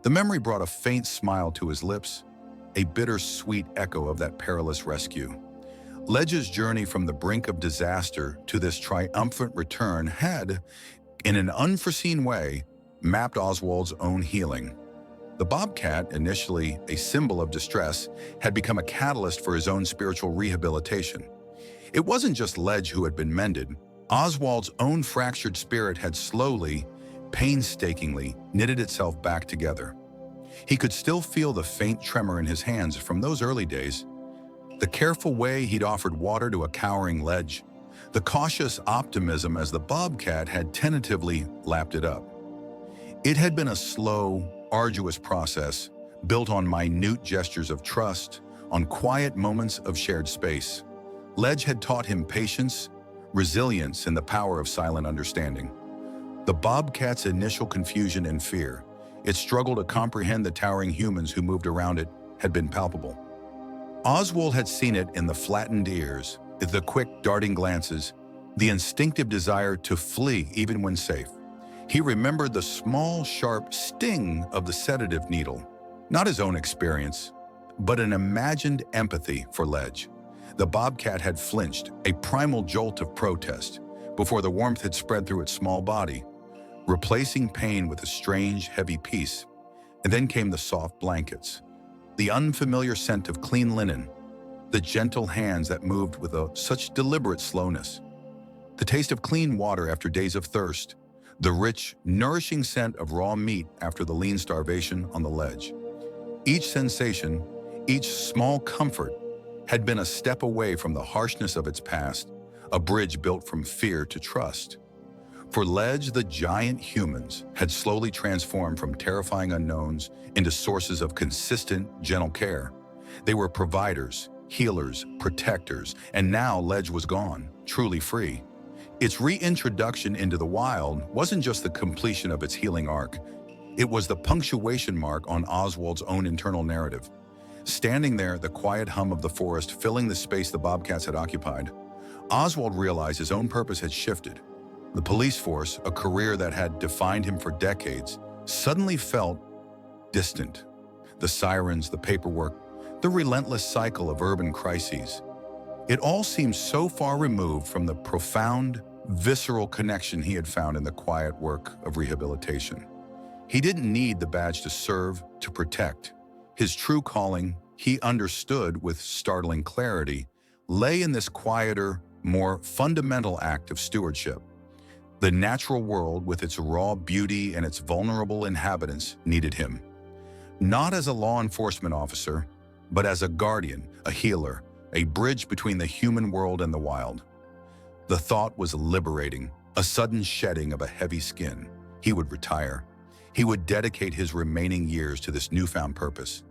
The memory brought a faint smile to his lips, a bittersweet echo of that perilous rescue. Ledge's journey from the brink of disaster to this triumphant return had, in an unforeseen way, mapped Oswald's own healing. The Bobcat, initially a symbol of distress, had become a catalyst for his own spiritual rehabilitation. It wasn't just Ledge who had been mended. Oswald's own fractured spirit had slowly, painstakingly knitted itself back together. He could still feel the faint tremor in his hands from those early days, the careful way he'd offered water to a cowering Ledge, the cautious optimism as the Bobcat had tentatively lapped it up. It had been a slow, arduous process, built on minute gestures of trust, on quiet moments of shared space. Ledge had taught him patience, resilience, and the power of silent understanding. The Bobcat's initial confusion and fear, its struggle to comprehend the towering humans who moved around it, had been palpable. Oswald had seen it in the flattened ears, the quick, darting glances, the instinctive desire to flee even when safe. He remembered the small, sharp sting of the sedative needle, not his own experience, but an imagined empathy for Ledge. The Bobcat had flinched, a primal jolt of protest, before the warmth had spread through its small body, replacing pain with a strange, heavy peace. And then came the soft blankets, the unfamiliar scent of clean linen, the gentle hands that moved with such deliberate slowness, the taste of clean water after days of thirst, the rich, nourishing scent of raw meat after the lean starvation on the ledge. Each sensation, each small comfort, had been a step away from the harshness of its past, a bridge built from fear to trust. For Ledge, the giant humans had slowly transformed from terrifying unknowns into sources of consistent, gentle care. They were providers, healers, protectors, and now Ledge was gone, truly free. Its reintroduction into the wild wasn't just the completion of its healing arc. It was the punctuation mark on Oswald's own internal narrative. Standing there, the quiet hum of the forest filling the space the Bobcats had occupied, Oswald realized his own purpose had shifted. The police force, a career that had defined him for decades, suddenly felt distant. The sirens, the paperwork, the relentless cycle of urban crises. It all seemed so far removed from the profound, visceral connection he had found in the quiet work of rehabilitation. He didn't need the badge to serve, to protect. His true calling, he understood with startling clarity, lay in this quieter, more fundamental act of stewardship. The natural world, with its raw beauty and its vulnerable inhabitants, needed him. Not as a law enforcement officer, but as a guardian, a healer, a bridge between the human world and the wild. The thought was liberating, a sudden shedding of a heavy skin. He would retire. He would dedicate his remaining years to this newfound purpose,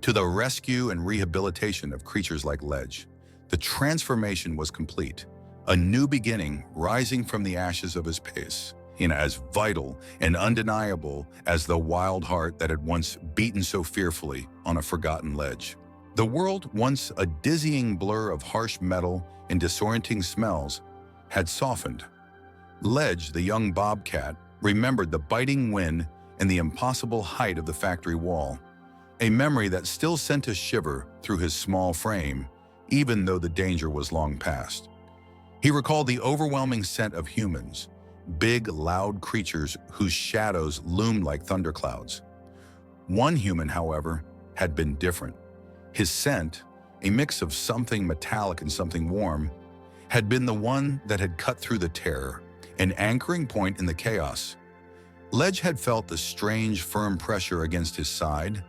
to the rescue and rehabilitation of creatures like Ledge. The transformation was complete. A new beginning rising from the ashes of his past, as vital and undeniable as the wild heart that had once beaten so fearfully on a forgotten ledge. The world, once a dizzying blur of harsh metal and disorienting smells, had softened. Ledge, the young bobcat, remembered the biting wind and the impossible height of the factory wall, a memory that still sent a shiver through his small frame, even though the danger was long past. He recalled the overwhelming scent of humans, big, loud creatures whose shadows loomed like thunderclouds. One human, however, had been different. His scent, a mix of something metallic and something warm, had been the one that had cut through the terror, an anchoring point in the chaos. Ledge had felt the strange, firm pressure against his side,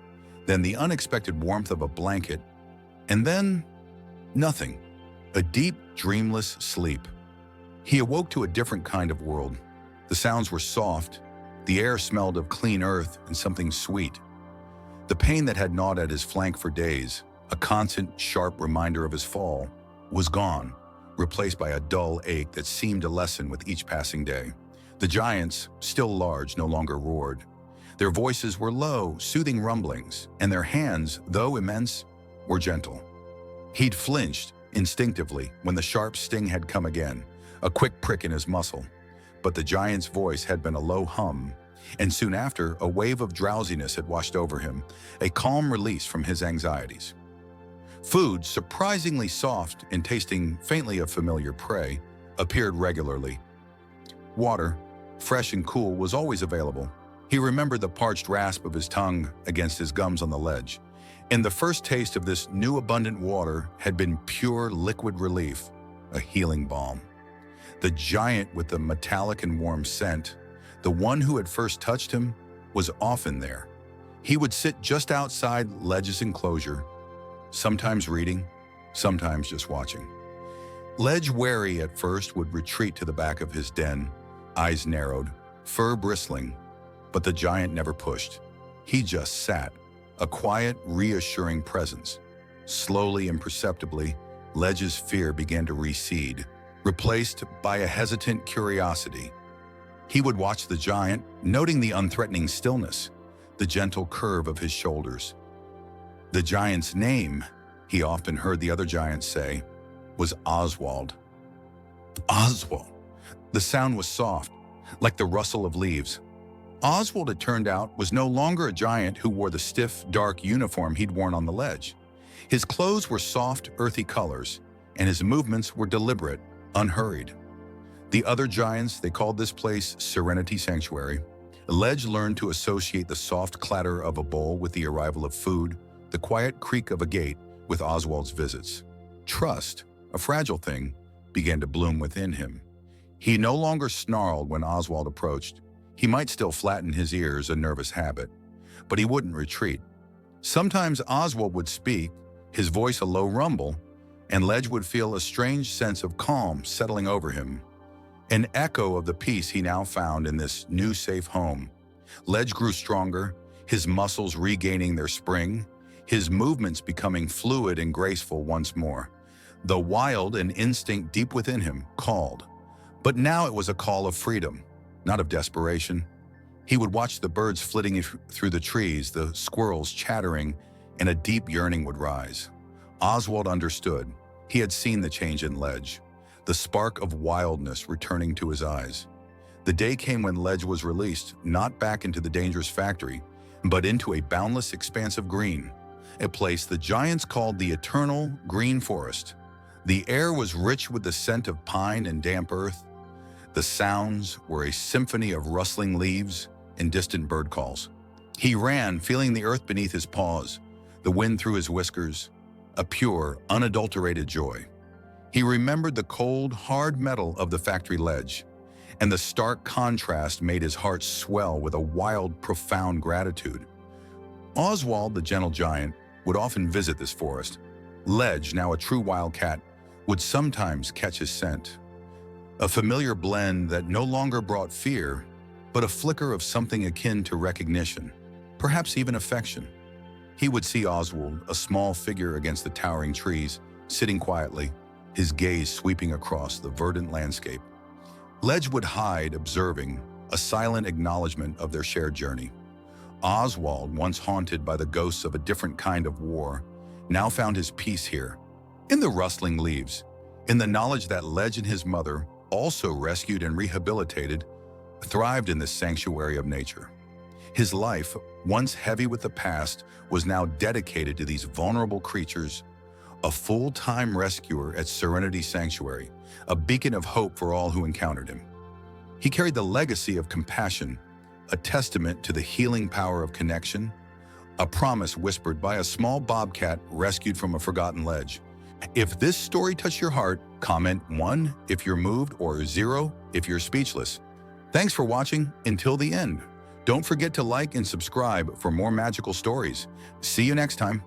then the unexpected warmth of a blanket, and then nothing. A deep, dreamless sleep. He awoke to a different kind of world. The sounds were soft, the air smelled of clean earth and something sweet. The pain that had gnawed at his flank for days, a constant, sharp reminder of his fall, was gone, replaced by a dull ache that seemed to lessen with each passing day. The giants, still large, no longer roared. Their voices were low, soothing rumblings, and their hands, though immense, were gentle. He'd flinched, instinctively, when the sharp sting had come again, a quick prick in his muscle. But the giant's voice had been a low hum, and soon after, a wave of drowsiness had washed over him, a calm release from his anxieties. Food, surprisingly soft and tasting faintly of familiar prey, appeared regularly. Water, fresh and cool, was always available. He remembered the parched rasp of his tongue against his gums on the ledge, and the first taste of this new abundant water had been pure liquid relief, a healing balm. The giant with the metallic and warm scent, the one who had first touched him, was often there. He would sit just outside Ledge's enclosure, sometimes reading, sometimes just watching. Ledge, wary at first, would retreat to the back of his den, eyes narrowed, fur bristling, but the giant never pushed. He just sat, a quiet, reassuring presence. Slowly and perceptibly, Ledge's fear began to recede, replaced by a hesitant curiosity. He would watch the giant, noting the unthreatening stillness, the gentle curve of his shoulders. The giant's name, he often heard the other giants say, was Oswald. Oswald. The sound was soft, like the rustle of leaves. Oswald, it turned out, was no longer a giant who wore the stiff, dark uniform he'd worn on the ledge. His clothes were soft, earthy colors, and his movements were deliberate, unhurried. The other giants, they called this place Serenity Sanctuary. Ledge learned to associate the soft clatter of a bowl with the arrival of food, the quiet creak of a gate with Oswald's visits. Trust, a fragile thing, began to bloom within him. He no longer snarled when Oswald approached. He might still flatten his ears, a nervous habit, but he wouldn't retreat. Sometimes Oswald would speak, his voice a low rumble, and Ledge would feel a strange sense of calm settling over him, an echo of the peace he now found in this new safe home. Ledge grew stronger, his muscles regaining their spring, his movements becoming fluid and graceful once more. The wild and instinct deep within him called, but now it was a call of freedom, not of desperation. He would watch the birds flitting through the trees, the squirrels chattering, and a deep yearning would rise. Oswald understood. He had seen the change in Ledge, the spark of wildness returning to his eyes. The day came when Ledge was released, not back into the dangerous factory, but into a boundless expanse of green, a place the giants called the eternal green forest. The air was rich with the scent of pine and damp earth. The sounds were a symphony of rustling leaves and distant bird calls. He ran, feeling the earth beneath his paws, the wind through his whiskers, a pure, unadulterated joy. He remembered the cold, hard metal of the factory ledge, and the stark contrast made his heart swell with a wild, profound gratitude. Oswald, the gentle giant, would often visit this forest. Ledge, now a true wildcat, would sometimes catch his scent, a familiar blend that no longer brought fear, but a flicker of something akin to recognition, perhaps even affection. He would see Oswald, a small figure against the towering trees, sitting quietly, his gaze sweeping across the verdant landscape. Ledge would hide, observing, a silent acknowledgement of their shared journey. Oswald, once haunted by the ghosts of a different kind of war, now found his peace here, in the rustling leaves, in the knowledge that Ledge and his mother, also rescued and rehabilitated, thrived in this sanctuary of nature. His life, once heavy with the past, was now dedicated to these vulnerable creatures, a full-time rescuer at Serenity Sanctuary, a beacon of hope for all who encountered him. He carried the legacy of compassion, a testament to the healing power of connection, a promise whispered by a small bobcat rescued from a forgotten ledge. If this story touched your heart, comment 1 if you're moved or 0 if you're speechless. Thanks for watching until the end. Don't forget to like and subscribe for more magical stories. See you next time.